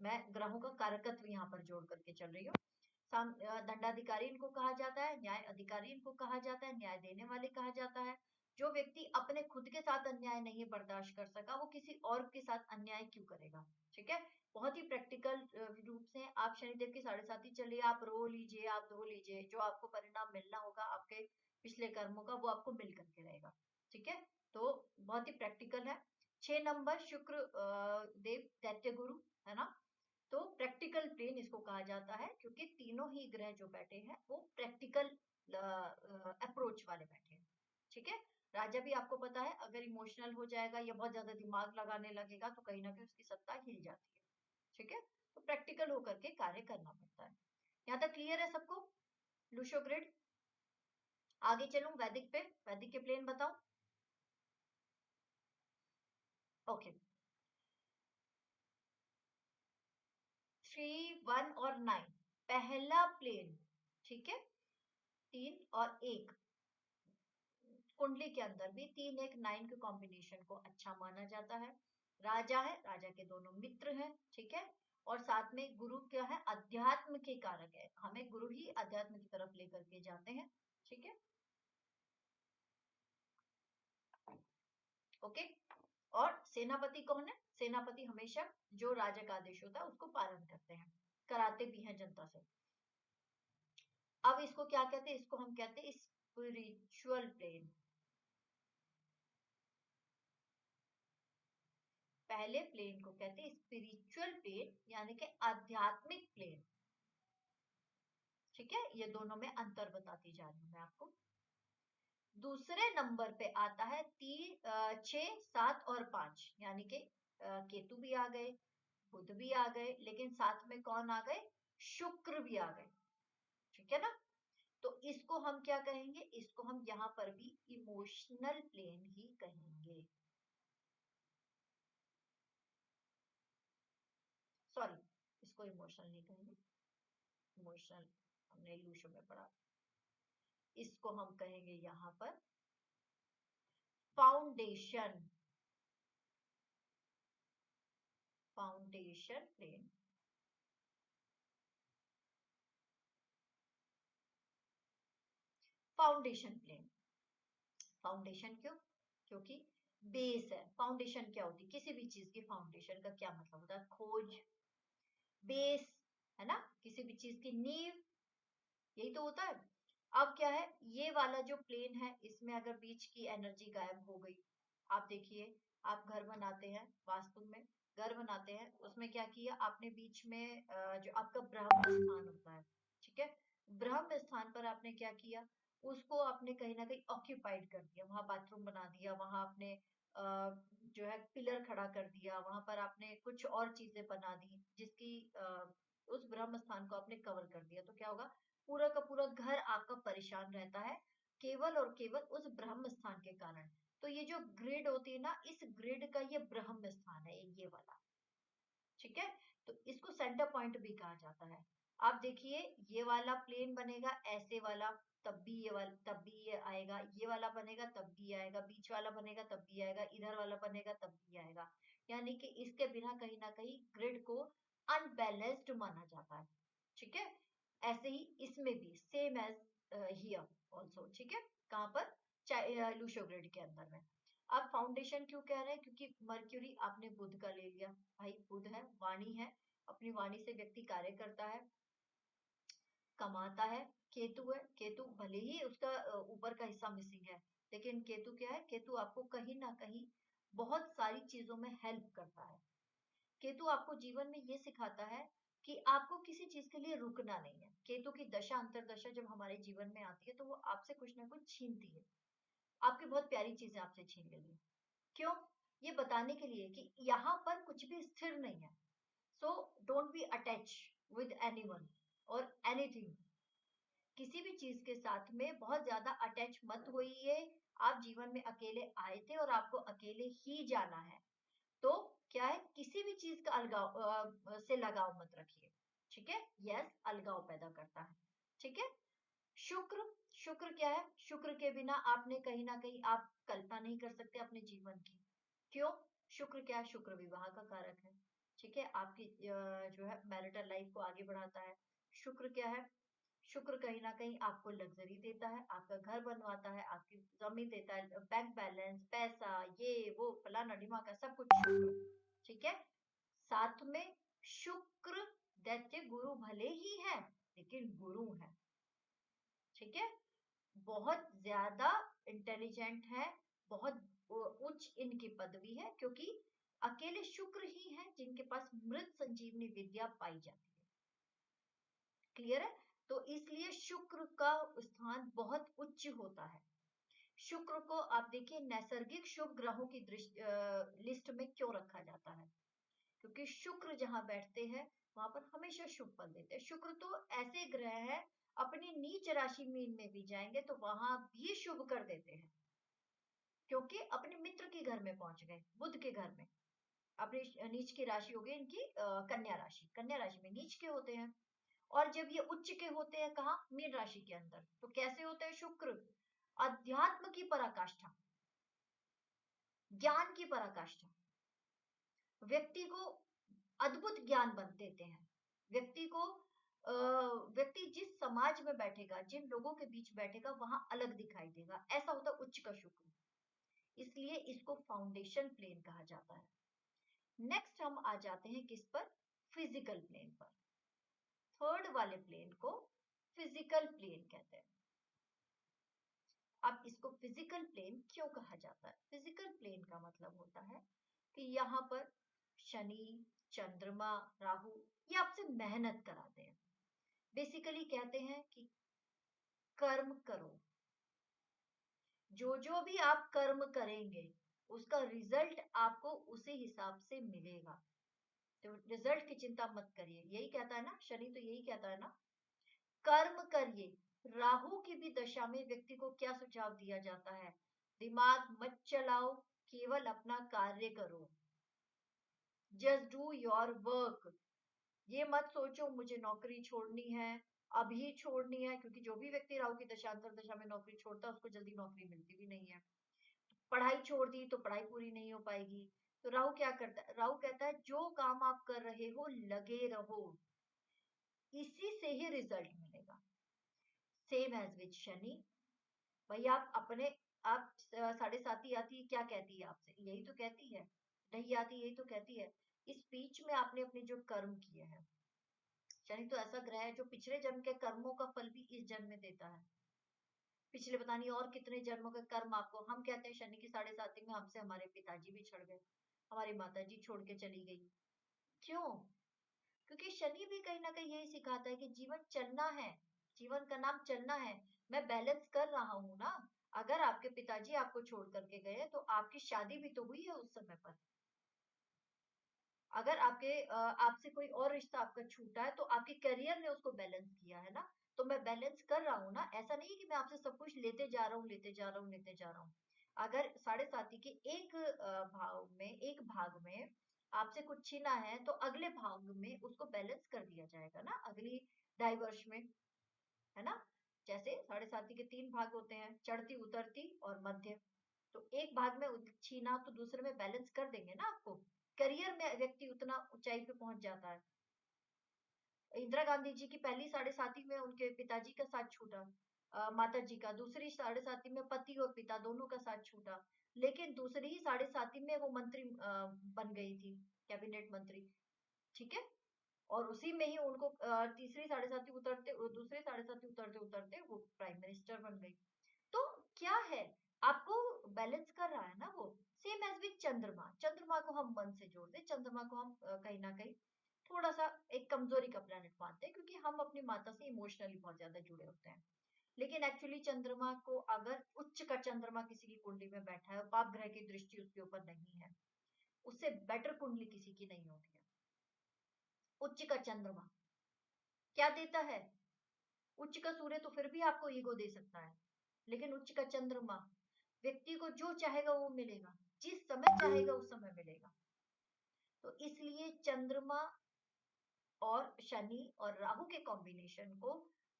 मैं ग्रहों का कारकत्व यहाँ पर जोड़ करके चल रही हूँ। दंडाधिकारी इनको कहा जाता है, न्याय अधिकारी इनको कहा जाता है, न्याय देने वाले कहा जाता है। जो व्यक्ति अपने खुद के साथ अन्याय नहीं बर्दाश्त कर सका, वो किसी और के साथ अन्याय क्यों करेगा, ठीक है। बहुत ही प्रैक्टिकल रूप से आप शनिदेव की 7.5 चलिए, आप रो लीजिए, आप धो लीजिए, जो आपको परिणाम मिलना होगा आपके पिछले कर्मों का वो आपको मिल करके रहेगा, ठीक है। तो बहुत ही प्रैक्टिकल है। 6 नंबर शुक्र देव दैत्य गुरु, है ना। तो प्रैक्टिकल प्लेन इसको कहा जाता है क्योंकि तीनों ही ग्रह जो बैठे हैं वो प्रैक्टिकल अप्रोच वाले बैठे हैं, ठीक है। राजा भी आपको पता है अगर इमोशनल हो जाएगा या बहुत ज्यादा दिमाग लगाने लगेगा तो कहीं ना कहीं उसकी सत्ता हिल जाती है, ठीक है। तो प्रैक्टिकल होकर के कार्य करना पड़ता है। यहाँ तक क्लियर है सबको? लूशो ग्रिड। आगे चलूं वैदिक पे, वैदिक के प्लेन बताऊं? ओके। 3 1 और 9 पहला प्लेन, ठीक है। 3 और 1, कुंडली के अंदर भी 3 1 9 के कॉम्बिनेशन को अच्छा माना जाता है। राजा है, राजा के दोनों मित्र हैं, ठीक है। और साथ में गुरु क्या है, अध्यात्म के कारक है, हमें गुरु ही अध्यात्म की तरफ लेकर के जाते हैं, ठीक है। ओके। और सेनापति कौन है? सेनापति हमेशा जो राजा का आदेश होता है उसको पालन करते हैं, कराते भी हैं जनता से। अब इसको क्या कहते हैं? इसको हम कहते हैं स्पिरिचुअल प्लेन। पहले प्लेन को कहते हैं स्पिरिचुअल प्लेन, यानी कि आध्यात्मिक प्लेन, ठीक है। ये दोनों में अंतर बताती जा रही हूं मैं आपको। दूसरे नंबर पे आता है 6 7 और 5, यानी कि केतु भी आ गए, बुध भी आ गए, लेकिन साथ में कौन आ गए, शुक्र भी आ गए, ठीक है ना। तो इसको हम क्या कहेंगे, इसको हम यहाँ पर भी इमोशनल प्लेन ही कहेंगे, इसको इमोशनल नहीं कहेंगे, इमोशनल हमने लूशो में पढ़ा। इसको हम कहेंगे यहां पर foundation, foundation plane. Foundation plane, foundation क्यों? क्योंकि बेस है। फाउंडेशन क्या होती है? किसी भी चीज की फाउंडेशन का क्या मतलब होता है? खोज, बेस, है ना, किसी भी चीज की नींव, यही तो होता है। अब क्या है, ये वाला जो प्लेन है इसमें अगर बीच की एनर्जी गायब हो गई, आप देखिए, आप घर बनाते हैं, वास्तु में घर बनाते हैं, उसमें क्या किया आपने, बीच में जो आपका ब्रह्म स्थान होता है, ठीक है, ब्रह्म स्थान पर आपने क्या किया, उसको आपने कहीं ना कहीं ऑक्यूपाइड कर दिया, वहां बाथरूम बना दिया, वहां आपने जो है पिलर खड़ा कर दिया, वहां पर आपने कुछ और चीजें बना दी जिसकी उस ब्रह्म स्थान को आपने कवर कर दिया, तो क्या होगा, पूरा का पूरा घर आपका परेशान रहता है, केवल और केवल उस ब्रह्म स्थान के कारण। तो ये जो ग्रिड होती है ना, इस ग्रिड का ये ब्रह्म स्थान है, ये वाला, ठीक है। तो इसको सेंटर पॉइंट भी कहा जाता है। आप देखिए, ये वाला प्लेन बनेगा ऐसे वाला, तब भी ये वाला, तब भी ये आएगा, ये वाला बनेगा तब भी आएगा, बीच वाला बनेगा तब भी आएगा, इधर वाला बनेगा तब भी आएगा, यानी कि इसके बिना कहीं ना कहीं ग्रिड को अनबैलेंस्ड माना जाता है, ठीक है। ऐसे ही इसमें भी सेम एज हियर ऑल्सो, ठीक है, कहाँ पर, लूशो ग्रिड के अंदर में। अब फाउंडेशन क्यों कह रहे हैं? क्योंकि मर्क्यूरी आपने बुध का ले लिया, भाई बुध है, वाणी है, अपनी वाणी से व्यक्ति कार्य करता है, कमाता है। केतु है, केतु भले ही उसका ऊपर का हिस्सा मिसिंग है, लेकिन केतु क्या है, केतु आपको कहीं ना कहीं बहुत सारी चीजों में हेल्प करता है। केतु आपको जीवन में ये सिखाता है कि आपको किसी चीज के लिए रुकना नहीं है। केतु की दशा अंतरदशा जब हमारे जीवन में आती है तो वो आपसे कुछ ना कुछ छीनती है, आपकी बहुत प्यारी चीजें आपसे छीन लेगी। क्यों? ये बताने के लिए कि यहाँ पर कुछ भी स्थिर नहीं है। So don't be attach with anyone और एनीथिंग। किसी भी चीज के साथ में बहुत ज्यादा अटैच मत होइए। आप जीवन में अकेले आए थे और आपको अकेले ही जाना है। तो क्या है, किसी भी चीज का अलगाव से लगाव मत रखिए, ठीक है। यस, अलगाव पैदा करता है, ठीक है। शुक्र, शुक्र क्या है, शुक्र के बिना आपने कहीं ना कहीं आप कल्पना नहीं कर सकते अपने जीवन की। क्यों? शुक्र क्या है, शुक्र विवाह का कारक है, ठीक है, आपकी जो है मैरिटल लाइफ को आगे बढ़ाता है। शुक्र क्या है, शुक्र कहीं ना कहीं आपको लग्जरी देता है, आपका घर बनवाता है, आपकी जमीन देता है, बैंक बैलेंस, पैसा, ये वो फलाना ढिमाका सब कुछ शुक्र, ठीक है। साथ में शुक्र दैत्य गुरु भले ही है, लेकिन गुरु है, ठीक है, बहुत ज्यादा इंटेलिजेंट है, बहुत उच्च इनकी पदवी है, क्योंकि अकेले शुक्र ही है जिनके पास मृत संजीवनी विद्या पाई जाती है। क्लियर है? तो इसलिए शुक्र का स्थान बहुत उच्च होता है। शुक्र को आप देखिए नैसर्गिक शुभ ग्रहों की लिस्ट में क्यों रखा जाता है? क्योंकि शुक्र जहां बैठते हैं वहां पर हमेशा शुभ फल देते हैं। शुक्र तो ऐसे ग्रह है, अपनी नीच राशि मीन में भी जाएंगे तो वहां भी शुभ कर देते हैं, क्योंकि अपने मित्र के घर में पहुंच गए, बुध के घर में। अपनी नीच की राशि हो गई इनकी कन्या राशि, कन्या राशि में नीच के होते हैं। और जब ये उच्च के होते हैं कहा, मीन राशि के अंदर, तो कैसे होते हैं शुक्र? अध्यात्म की पराकाष्ठा, ज्ञान की पराकाष्ठा, व्यक्ति को अद्भुत ज्ञान बन देते हैं। व्यक्ति को व्यक्ति जिस समाज में बैठेगा, जिन लोगों के बीच बैठेगा, वहां अलग दिखाई देगा, ऐसा होता उच्च का शुक्र। इसलिए इसको फाउंडेशन प्लेन कहा जाता है। नेक्स्ट हम आ जाते हैं किस पर? फिजिकल प्लेन पर। थर्ड वाले प्लेन को फिजिकल प्लेन कहते हैं। अब इसको फिजिकल प्लेन क्यों कहा जाता है? फिजिकल प्लेन का मतलब होता है कि यहाँ पर शनि, चंद्रमा, राहु ये आपसे मेहनत कराते हैं। बेसिकली कहते हैं कि कर्म करो, जो जो भी आप कर्म करेंगे उसका रिजल्ट आपको उसी हिसाब से मिलेगा। तो रिजल्ट की चिंता मत करिए, यही कहता है ना शनि, तो यही कहता है ना, कर्म करिए। राहु की भी दशा में व्यक्ति को क्या सुझाव दिया जाता है? दिमाग मत चलाओ, केवल अपना कार्य करो, जस्ट डू योर वर्क। ये मत सोचो मुझे नौकरी छोड़नी है, अभी छोड़नी है, क्योंकि जो भी व्यक्ति राहु की दशा अंतर दशा में नौकरी छोड़ता है उसको जल्दी नौकरी मिलती भी नहीं है। पढ़ाई छोड़ दी तो पढ़ाई पूरी नहीं हो पाएगी। तो राहु क्या करता है, राहु कहता है जो काम आप कर रहे हो लगे रहो, इसी से ही रिजल्ट मिलेगा। Same as with Shani. भाई आप अपने, आप साढ़े साथी आती है क्या कहती है आपसे, यही तो कहती है, नहीं आती यही तो कहती है। इस बीच में आपने अपने जो कर्म किए हैं, शनि तो ऐसा ग्रह है जो पिछले जन्म के कर्मों का फल भी इस जन्म में देता है। पिछले पता नहीं और कितने जन्मों के कर्म आपको, हम कहते हैं शनि की साढ़े साथी में हमसे हमारे पिताजी भी छड़ गए, हमारी माता जी छोड़ के चली गई। क्यों? क्योंकि शनि भी कहीं ना कहीं यही सिखाता है कि जीवन चलना है, जीवन का नाम चलना है। मैं बैलेंस कर रहा हूं ना। अगर आपके पिताजी आपको छोड़ करके गए तो आपकी शादी भी तो हुई है उस समय पर। अगर आपसे कोई और रिश्ता आपका छूटा है तो आपके करियर ने उसको बैलेंस किया है ना। तो मैं बैलेंस कर रहा हूँ ना, ऐसा नहीं है कि मैं आपसे सब कुछ लेते जा रहा हूँ, लेते जा रहा हूँ, लेते जा रहा हूँ। अगर साढ़े साथी के एक भाग में आपसे कुछ छीना है तो अगले भाग में उसको बैलेंस कर दिया जाएगा ना, अगली 2.5 वर्ष में, है ना। जैसे साढ़े साथी के 3 भाग होते हैं, चढ़ती उतरती और मध्य। तो एक भाग में छीना तो दूसरे में बैलेंस कर देंगे ना आपको। करियर में व्यक्ति उतना ऊंचाई पे पहुंच जाता है। इंदिरा गांधी जी की पहली साढ़े साथी में उनके पिताजी का साथ छूटा, माता जी का, दूसरी साढ़े साथी में पति और पिता दोनों का साथ छूटा। लेकिन दूसरी ही साढ़े साथी में वो मंत्री बन गई थी, कैबिनेट मंत्री। ठीक है। और उसी में ही उनको तीसरी साढ़े साथी उतरते, दूसरे साढ़े साथी उतरते उतरते वो प्राइम मिनिस्टर बन गई। तो क्या है, आपको बैलेंस कर रहा है ना वो। सेम एज विद चंद्रमा, चंद्रमा को हम मन से जोड़ते, चंद्रमा को हम कहीं ना कहीं थोड़ा सा एक कमजोरी का प्लैनेट मानते हैं, क्योंकि हम अपनी माता से इमोशनली बहुत ज्यादा जुड़े होते हैं। लेकिन एक्चुअली चंद्रमा को अगर उच्च का चंद्रमा किसी की कुंडली में बैठा है और पाप ग्रह की दृष्टि उसके ऊपर नहीं है, उससे बेटर कुंडली किसी की नहीं होती है। उच्च का चंद्रमा क्या देता है? उच्च का सूर्य तो फिर भी आपको ईगो दे सकता है, लेकिन उच्च का चंद्रमा व्यक्ति को जो चाहेगा वो मिलेगा, जिस समय चाहेगा उस समय मिलेगा। तो इसलिए चंद्रमा और शनि और राहु के कॉम्बिनेशन को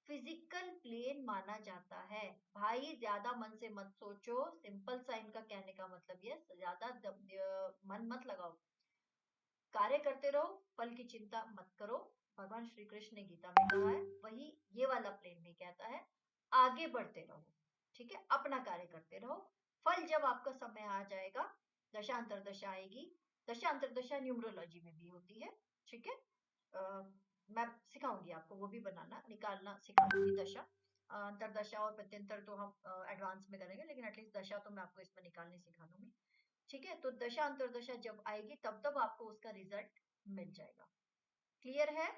फिजिकल प्लेन माना जाता है। भाई ज्यादा मन से मत सोचो, सिंपल सा इनका कहने का मतलब ये, ज्यादा मन मत लगाओ, कार्य करते रहो, फल की चिंता मत करो। भगवान श्री कृष्ण ने गीता में कहा है, वही ये वाला प्लेन भी कहता है, आगे बढ़ते रहो। ठीक है, अपना कार्य करते रहो। फल जब आपका समय आ जाएगा, दशांतर दशा आएगी। दशांतर दशा न्यूमरोलॉजी में भी होती है। ठीक है। मैं सिखाऊंगी आपको वो भी बनाना, निकालना सिखाऊंगी दशा। अंतरदशा और प्रत्यंतर तो हम एडवांस में करेंगे, लेकिन एटलीस्ट दशा तो मैं आपको इसमें निकालनी सिखा दूंगी। ठीक है। तो दशा अंतरदशा जब आएगी तब तब आपको उसका रिजल्ट मिल जाएगा। क्लियर है?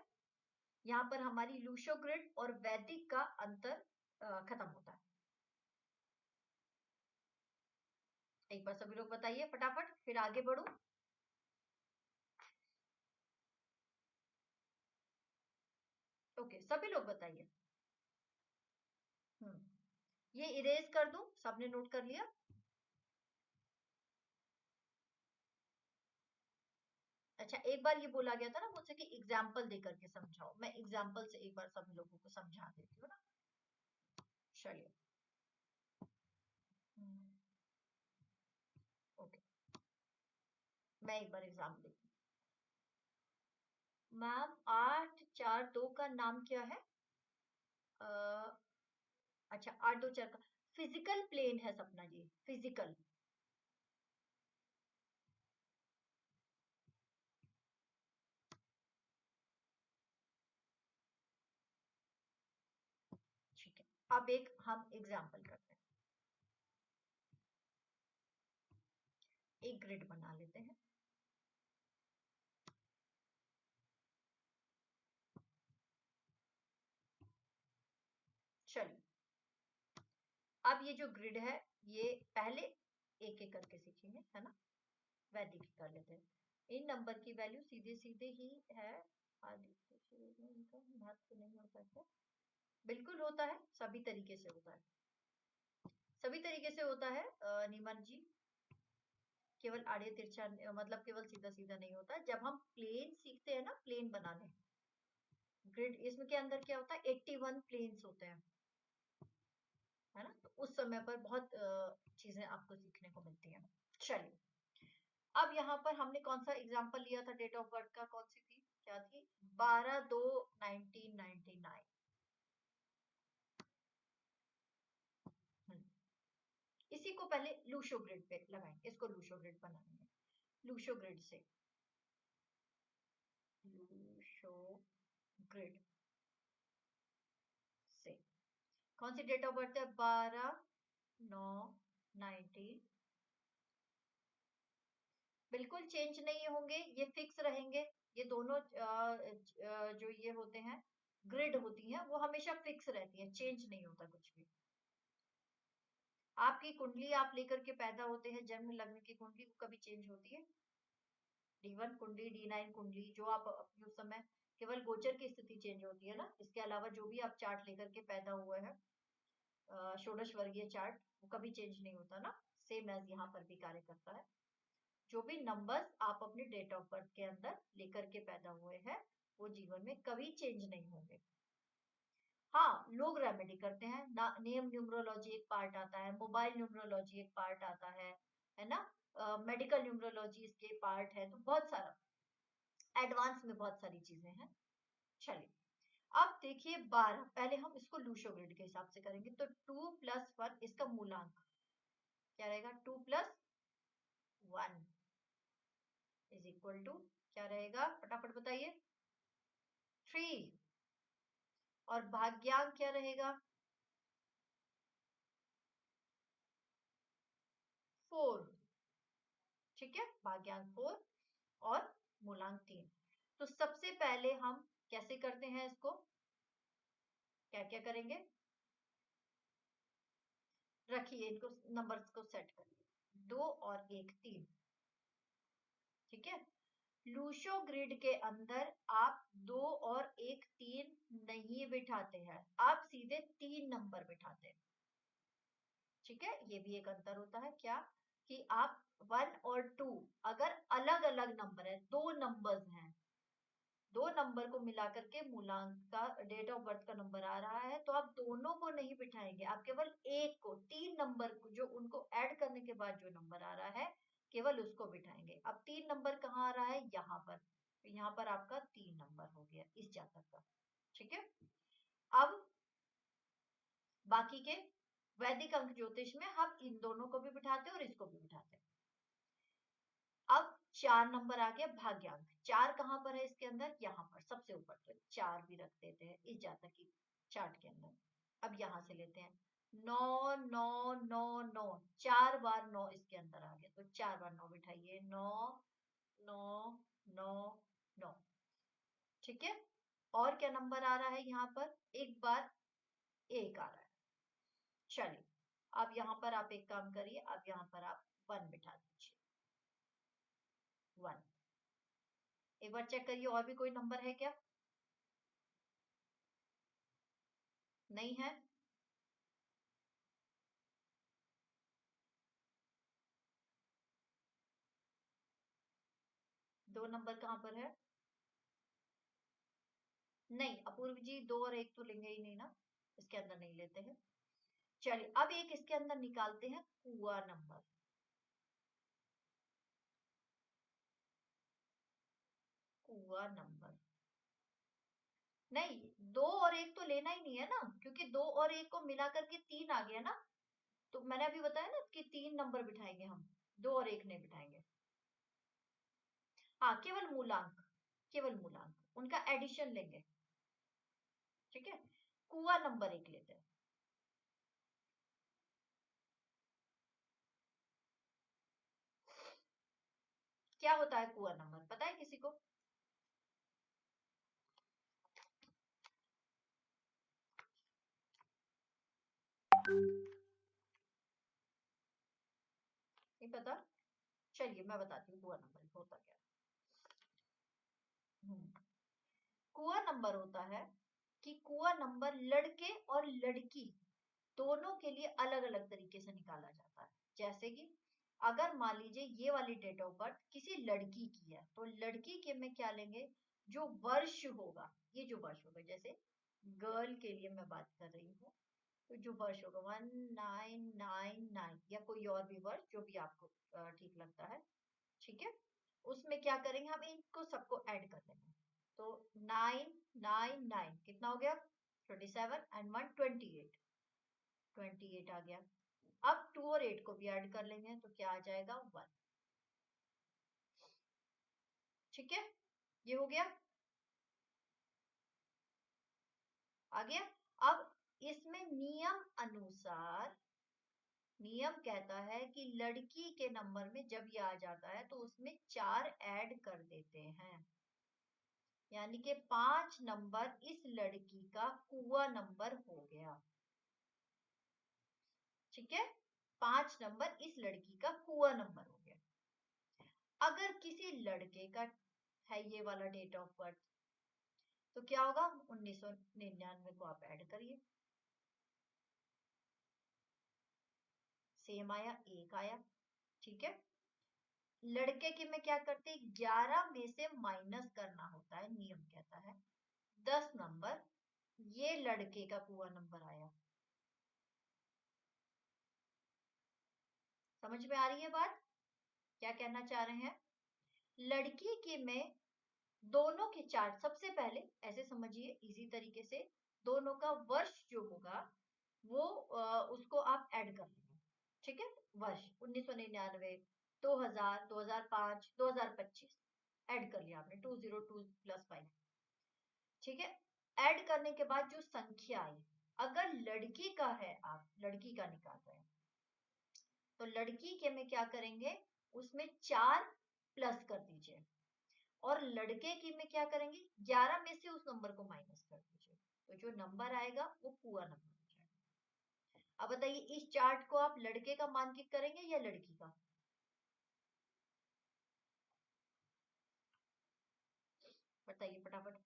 यहाँ पर हमारी लूशो ग्रिड और वैदिक का अंतर खत्म होता है। एक बार सभी लोग बताइए फटाफट, फिर आगे बढ़ो। ओके, सभी लोग बताइए। ये इरेज कर दूं, सबने नोट कर लिया? अच्छा, एक बार ये बोला गया था ना मुझसे कि एग्जाम्पल दे करके समझाओ, मैं एग्जाम्पल से एक बार सभी लोगों को समझा देती हूँ ना। चलिए। ओके, मैं एक बार एग्जाम देती हूँ। मैम 8 4 2 का नाम क्या है? अच्छा, 8 2 4 का फिजिकल प्लेन है सपना जी, फिजिकल। ठीक है, अब एक हम एग्जाम्पल करते हैं, एक ग्रिड बना लेते हैं। चलिए, अब ये जो ग्रिड है, ये पहले एक एक करके सीखेंगे, है ना। वैदिक कर लेते हैं। इन नंबर की वैल्यू सीधे सीधे ही है। आदित्य में इनका महत्व नहीं होता क्या? बिल्कुल होता है, सभी तरीके से होता है, सभी तरीके से होता है नीमन जी। केवल आड़े तिरछा मतलब केवल सीधा सीधा नहीं होता। जब हम प्लेन सीखते हैं ना, प्लेन बनाने, ग्रिड इसमें के अंदर क्या होता है, 81 प्लेन्स होते हैं, है ना। तो उस समय पर बहुत चीजें आपको सीखने को मिलती हैं। चलिए, अब यहाँ पर हमने कौन सा एग्जाम्पल लिया था डेट ऑफ बर्थ का, कौन सी थी, क्या थी, 12/2/1999। इसी को पहले लूशो ग्रिड पे लगाएंगे, इसको लूशो ग्रिड बनाएंगे, लूशो ग्रिड से, लूशो ग्रिड से कौन सी डेट ऑफ बर्थ है, 12/9/19। बिल्कुल चेंज नहीं होंगे, ये फिक्स रहेंगे। ये दोनों जो ये होते हैं ग्रिड होती हैं, वो हमेशा फिक्स रहती है, चेंज नहीं होता कुछ भी। आपकी कुंडली आप लेकर के पैदा होते हैं, जन्म लग्न की कुंडली को कभी चेंज होती है, D1 कुंडली, D9 कुंडली, जो आप अपनी उस समय केवल गोचर की स्थिति चेंज होती है ना, इसके अलावा जो भी आप चार्ट लेकर के पैदा हुए हैं, षोडश वर्गीय चार्ट, वो कभी चेंज नहीं होता ना, सेम एज यहाँ पर भी कार्य करता है। जो भी नंबर्स आप अपने डेट ऑफ बर्थ के अंदर लेकर के पैदा हुए हैं, वो जीवन में कभी चेंज नहीं होंगे। हाँ, लोग रेमेडी करते हैं ना, नेम न्यूमरोलॉजी एक पार्ट आता है, मोबाइल न्यूमरोलॉजी एक पार्ट आता है ना, मेडिकल न्यूमरोलॉजी इसके पार्ट है, तो बहुत सारा एडवांस में बहुत सारी चीजें हैं। चलिए, अब देखिए 12, पहले हम इसको लूशो ग्रिड के हिसाब से करेंगे, तो 2+1 इसका मूलांक क्या रहेगा, 2+1 इज इक्वल टू क्या रहेगा, फटाफट बताइए, 3। और भाग्यांक क्या रहेगा, 4। ठीक है, भाग्यांक 4 और मूलांक 3। तो सबसे पहले हम कैसे करते हैं इसको, क्या क्या करेंगे, रखिए इनको, नंबर्स को सेट करिए, 2 और 1 3। ठीक है, लूशो ग्रिड के अंदर आप 2 और 1 3 नहीं बिठाते हैं, आप सीधे 3 नंबर बिठाते हैं। ठीक है, ये भी एक अंतर होता है, क्या कि आप 1 और 2 अगर अलग अलग नंबर है, दो नंबर्स हैं, दो नंबर को मिलाकर के मूलांक का डेट ऑफ बर्थ का नंबर आ रहा है, तो आप दोनों को नहीं बिठाएंगे, आप केवल एक को, 3 नंबर को, जो उनको ऐड करने के बाद जो नंबर आ रहा है, केवल उसको बिठाएंगे। अब 3 नंबर कहाँ आ रहा है, यहाँ पर, तो यहाँ पर आपका 3 नंबर हो गया इस जातक का। ठीक है, अब बाकी के वैदिक अंक ज्योतिष में हम इन दोनों को भी बिठाते हैं और इसको भी बिठाते हैं। अब 4 नंबर आ गया भाग्यांक, 4 कहां पर है इसके अंदर, यहाँ पर सबसे ऊपर, तो 4 भी रख देते हैं इस जातक की चार्ट के अंदर। अब यहां से लेते हैं 9 9 9 9, 4 बार 9 इसके अंदर आ गया, तो 4 बार 9 बिठाइए, 9 9 9 9। ठीक है, और क्या नंबर आ रहा है यहाँ पर, एक बार 1 आ रहा है। चलिए, अब यहाँ पर आप एक काम करिए, अब यहाँ पर आप 1 बिठा दीजिए, 1। एक बार चेक करिए और भी कोई नंबर है क्या, नहीं है, दो नंबर कहां पर है, नहीं अपूर्व जी, 2 और 1 तो लेंगे ही नहीं ना, इसके अंदर नहीं लेते हैं। चलिए, अब एक इसके अंदर निकालते हैं कुआ नंबर, कुआ नंबर, नहीं 2 और 1 तो लेना ही नहीं है ना, क्योंकि 2 और 1 को मिला करके 3 आ गया ना, तो मैंने अभी बताया ना कि 3 नंबर बिठाएंगे हम, 2 और 1 नहीं बिठाएंगे। हाँ, केवल मूलांक, केवल मूलांक उनका एडिशन लेंगे। ठीक है, कुआ नंबर 1 लेते हैं, क्या होता है कुआ नंबर, पता है किसी को, नहीं पता, चलिए मैं बताती हूँ कुआ नंबर होता क्या है। कुआ नंबर होता है कि कुआ नंबर लड़के और लड़की दोनों के लिए अलग अलग तरीके से निकाला जाता है। जैसे कि अगर मान लीजिए ये वाली डेट ऑफ बर्थ किसी लड़की की है, तो लड़की के में क्या लेंगे, जो वर्ष होगा, ये जो वर्ष होगा, जैसे गर्ल के लिए मैं बात कर रही हूँ, तो जो वर्ष होगा 1999 या कोई और भी वर्ष जो भी आपको ठीक लगता है, ठीक है, उसमें क्या करेंगे, हम इनको सबको ऐड कर देंगे। तो 999 कितना हो गया, 27 एंड 1 28, 28 आ गया। अब 2 और 8 को भी ऐड कर लेंगे तो क्या आ जाएगा, 1। ठीक है, ये हो गया, आ गया। अब इसमें नियम अनुसार, नियम कहता है कि लड़की के नंबर में जब ये आ जाता है तो उसमें 4 ऐड कर देते हैं, यानी कि 5 नंबर इस लड़की का कुआ नंबर हो गया। ठीक है, 5 नंबर इस लड़की का कुआ नंबर हो गया। अगर किसी लड़के का है ये वाला डेट ऑफ बर्थ, तो क्या होगा, 1999 को आप ऐड करिए, सेम आया, 1 आया। ठीक है, लड़के की में क्या करते हैं, 11 में से माइनस करना होता है, नियम कहता है 10 नंबर, ये लड़के का कुआ नंबर आया। समझ में आ रही है बात, क्या कहना चाह रहे हैं? लड़की के में दोनों के चार्ट, सबसे पहले ऐसे समझिए इजी तरीके से, दोनों का वर्ष जो होगा वो उसको आप ऐड कर लेंगे। ठीक है, वर्ष 1999, 2000, 2005, 2025 ऐड कर लिया आपने, 202 + 5। ठीक है, ऐड करने के बाद जो संख्या आई, अगर लड़की का है, आप लड़की का निकाल रहे हैं, तो लड़की के में क्या करेंगे, उसमें 4 प्लस कर दीजिए, और लड़के की में क्या करेंगे, 11 में से उस नंबर को माइनस कर दीजिए, तो जो नंबर आएगा वो पूरा नंबर हो जाएगा। अब बताइए, इस चार्ट को आप लड़के का मानकित करेंगे या लड़की का? बताइए फटाफट।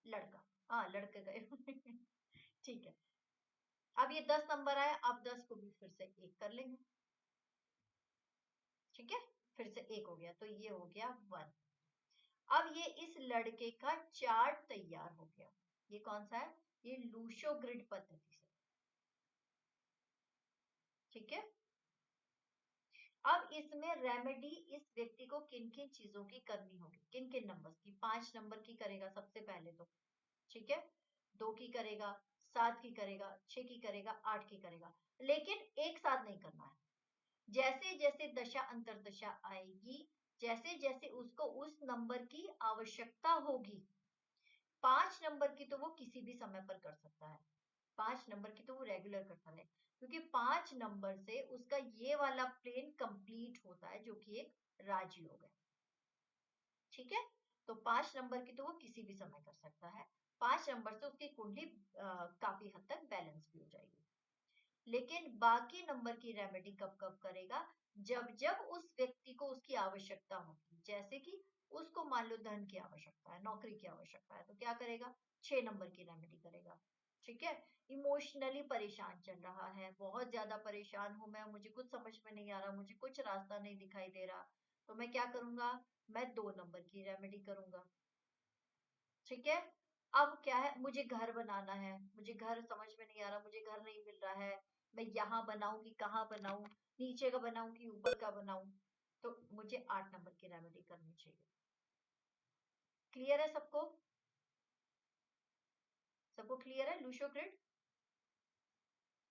लड़का, हाँ लड़के का। ठीक है, अब ये 10 नंबर आया, अब 10 को भी फिर से 1 कर लेंगे। ठीक है, फिर से 1 हो गया, तो ये हो गया 1। अब ये इस लड़के का चार्ट तैयार हो गया। ये कौन सा है, ये लूशो ग्रिड पद्धति से। ठीक है, अब इसमें रेमेडी इस व्यक्ति को किन किन चीजों की करनी होगी, किन किन नंबर्स की, 5 नंबर की करेगा सबसे पहले तो। ठीक है, 2 की करेगा, 7 की करेगा, 6 की करेगा, 8 की करेगा, लेकिन एक साथ नहीं करना है। जैसे जैसे दशा अंतरदशा आएगी, जैसे जैसे उसको उस नंबर की आवश्यकता होगी, 5 नंबर की तो वो किसी भी समय पर कर सकता है, 5 नंबर की तो वो रेगुलर करता है, क्योंकि 5 नंबर से उसका ये वाला प्लेन कंप्लीट होता है, जो कि एक राजयोग है। ठीक है, तो 5 नंबर की तो वो किसी भी समय कर सकता है, 5 नंबर से उसकी कुंडली काफी हद तक बैलेंस भी हो जाएगी। लेकिन बाकी नंबर की रेमेडी कब कब करेगा, जब जब उस व्यक्ति को उसकी आवश्यकता होगी, जैसे कि उसको मान लो धन की आवश्यकता है, नौकरी की आवश्यकता है, तो क्या करेगा, 6 नंबर की रेमेडी करेगा। ठीक है, इमोशनली परेशान चल रहा है, बहुत ज्यादा परेशान हूं मैं, मुझे कुछ समझ में नहीं आ रहा, मुझे कुछ रास्ता नहीं दिखाई दे रहा, तो मैं क्या करूंगा, मैं 2 नंबर की रेमेडी करूंगा। ठीक है, अब क्या है, मुझे घर बनाना है, मुझे घर समझ में नहीं आ रहा, मुझे घर नहीं मिल रहा है, मैं यहाँ बनाऊं कि कहाँ बनाऊं, नीचे का बनाऊं कि ऊपर का बनाऊं, तो मुझे 8 नंबर की रेमेडी करनी चाहिए। क्लियर है सबको, सबको क्लियर है लूशो ग्रिड?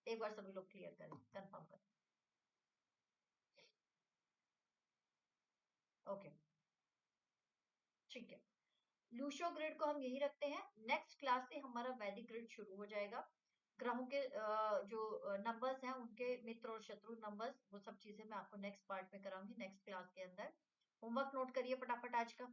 एक बार सभी लोग क्लियर करें, कंफर्म करें। ओके, ठीक है, लूशो ग्रिड को हम यही रखते हैं। नेक्स्ट क्लास से हमारा वैदिक ग्रिड शुरू हो जाएगा। ग्रहों के जो नंबर्स हैं, उनके मित्र और शत्रु नंबर्स, वो सब चीजें मैं आपको नेक्स्ट पार्ट में कराऊंगी, नेक्स्ट क्लास के अंदर। होमवर्क नोट करिए फटाफट आज का।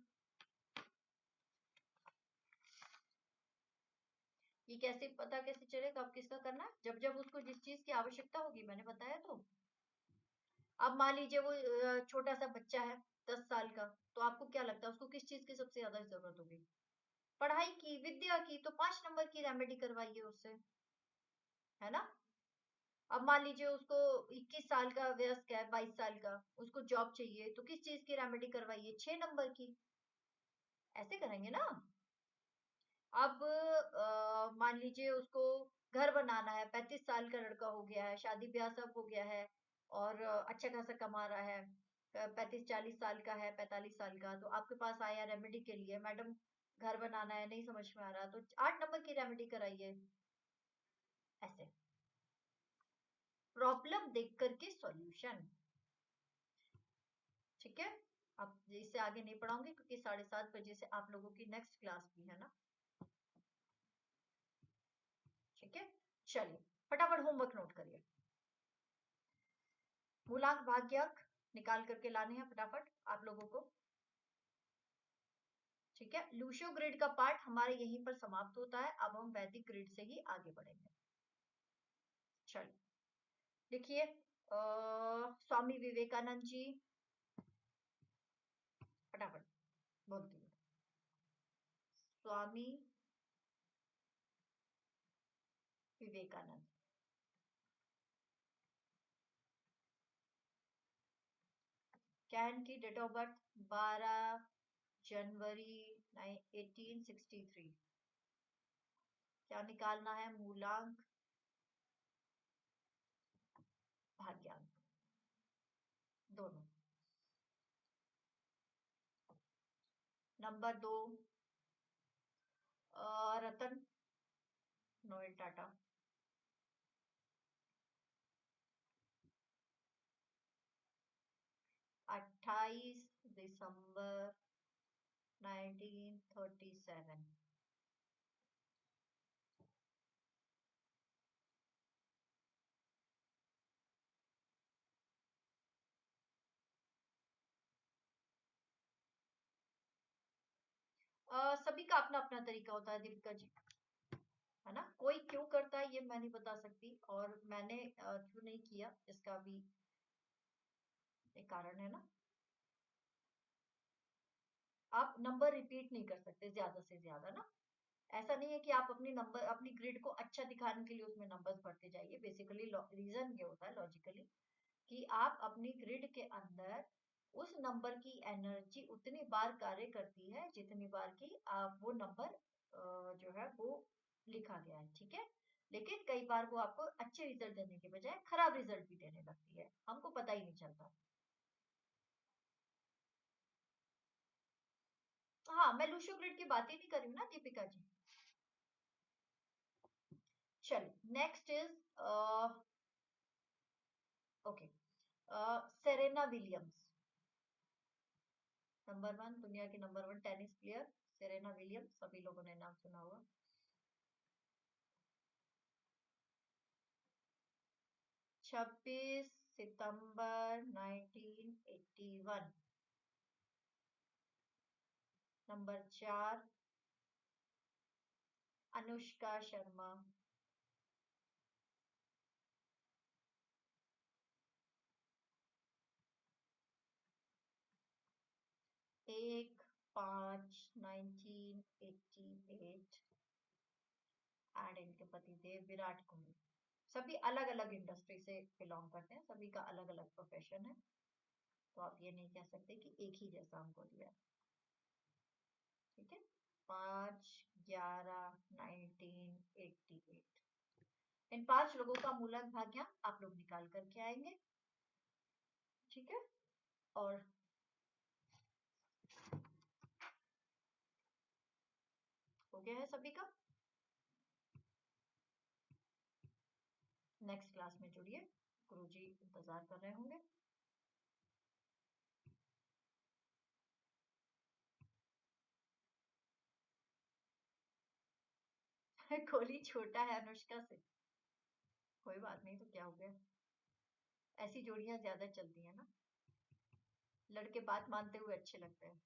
ये कैसे पता कैसे चलेगा अब किसका करना है, जब जब उसको जिस चीज की आवश्यकता होगी, मैंने बताया तो। अब मान लीजिए वो छोटा सा बच्चा है, 10 साल का, तो आपको क्या लगता है उसको किस चीज की सबसे ज्यादा जरूरत होगी? पढ़ाई की, विद्या की, तो 5 नंबर की रेमेडी करवाइए उससे, है ना। अब मान लीजिए उसको 21 साल का वयस्क है, 22 साल का, उसको जॉब चाहिए, तो किस चीज की रेमेडी करवाइए, 6 नंबर की। ऐसे करेंगे ना। अब मान लीजिए उसको घर बनाना है, 35 साल का लड़का हो गया है, शादी ब्याह सब हो गया है और अच्छा खासा कमा रहा है, 35-40 साल का है, 45 साल का, तो आपके पास आया रेमेडी के लिए, मैडम घर बनाना है, नहीं समझ में आ रहा, तो 8 नंबर की रेमेडी कराइए। ऐसे प्रॉब्लम देख करके सॉल्यूशन। ठीक है। अब इससे आगे नहीं पढ़ाऊंगी क्योंकि 7:30 बजे से आप लोगों की नेक्स्ट क्लास भी है ना। ठीक है, चलिए फटाफट होमवर्क नोट करिए। मूलांक भाग्यांक निकाल करके लाने हैं फटाफट आप लोगों को। ठीक है, लूशो ग्रिड का पार्ट हमारे यहीं पर समाप्त होता है। अब हम वैदिक ग्रिड से ही आगे बढ़ेंगे। चलिए देखिए, स्वामी विवेकानंद जी, फटाफट बोलती हूँ। स्वामी विवेकानंद, क्या इनकी डेट ऑफ बर्थ? 12 जनवरी 1863। क्या निकालना है? मूलांक भाग्यांक दोनों। नंबर 2, रतन नोएल टाटा। 28 दिसंबर 1937। सभी का अपना अपना तरीका होता है दीपिका जी, है ना। कोई क्यों करता है ये मैं नहीं बता सकती, और मैंने क्यों नहीं किया इसका भी एक कारण है ना। आप नंबर रिपीट नहीं कर सकते ज्यादा से ज्यादा ना। ऐसा नहीं है कि आप अपनी नंबर अपनी ग्रिड को अच्छा दिखाने के लिए उसमें नंबर्स भरते जाइए। बेसिकली रीजन ये होता है लॉजिकली कि आप अपनी ग्रिड के अंदर उस नंबर की एनर्जी उतनी बार कार्य करती है जितनी बार की आप वो नंबर जो है वो लिखा गया है। ठीक है, लेकिन कई बार वो आपको अच्छे रिजल्ट देने के बजाय खराब रिजल्ट भी देने लगती है, हमको पता ही नहीं चलता। हाँ, मैं लूशो ग्रिड की बात ही नहीं कर रही हूँ ना दीपिका जी। चलिए next is okay, Serena Williams. Number 1, दुनिया की number 1 tennis player Serena Williams, सभी लोगों ने नाम सुना होगा। 26 सितंबर 1981। नंबर 4, अनुष्का शर्मा। 1/5/1988। एंड इनके पति देव विराट कोहली। सभी अलग अलग इंडस्ट्री से बिलोंग करते हैं, सभी का अलग अलग प्रोफेशन है, तो आप ये नहीं कह सकते कि एक ही जैसा हमको दिया है। ठीक है, 5/11/1988। इन 5 लोगों का मूलक भाग्यांक आप लोग निकाल करके आएंगे। ठीक है, और हो गया है सभी का। नेक्स्ट क्लास में जुड़िए, गुरुजी इंतजार कर रहे होंगे। कोहली छोटा है अनुष्का से, कोई बात नहीं, तो क्या हो गया, ऐसी जोड़ियां ज्यादा चलती है ना, लड़के बात मानते हुए अच्छे लगते हैं।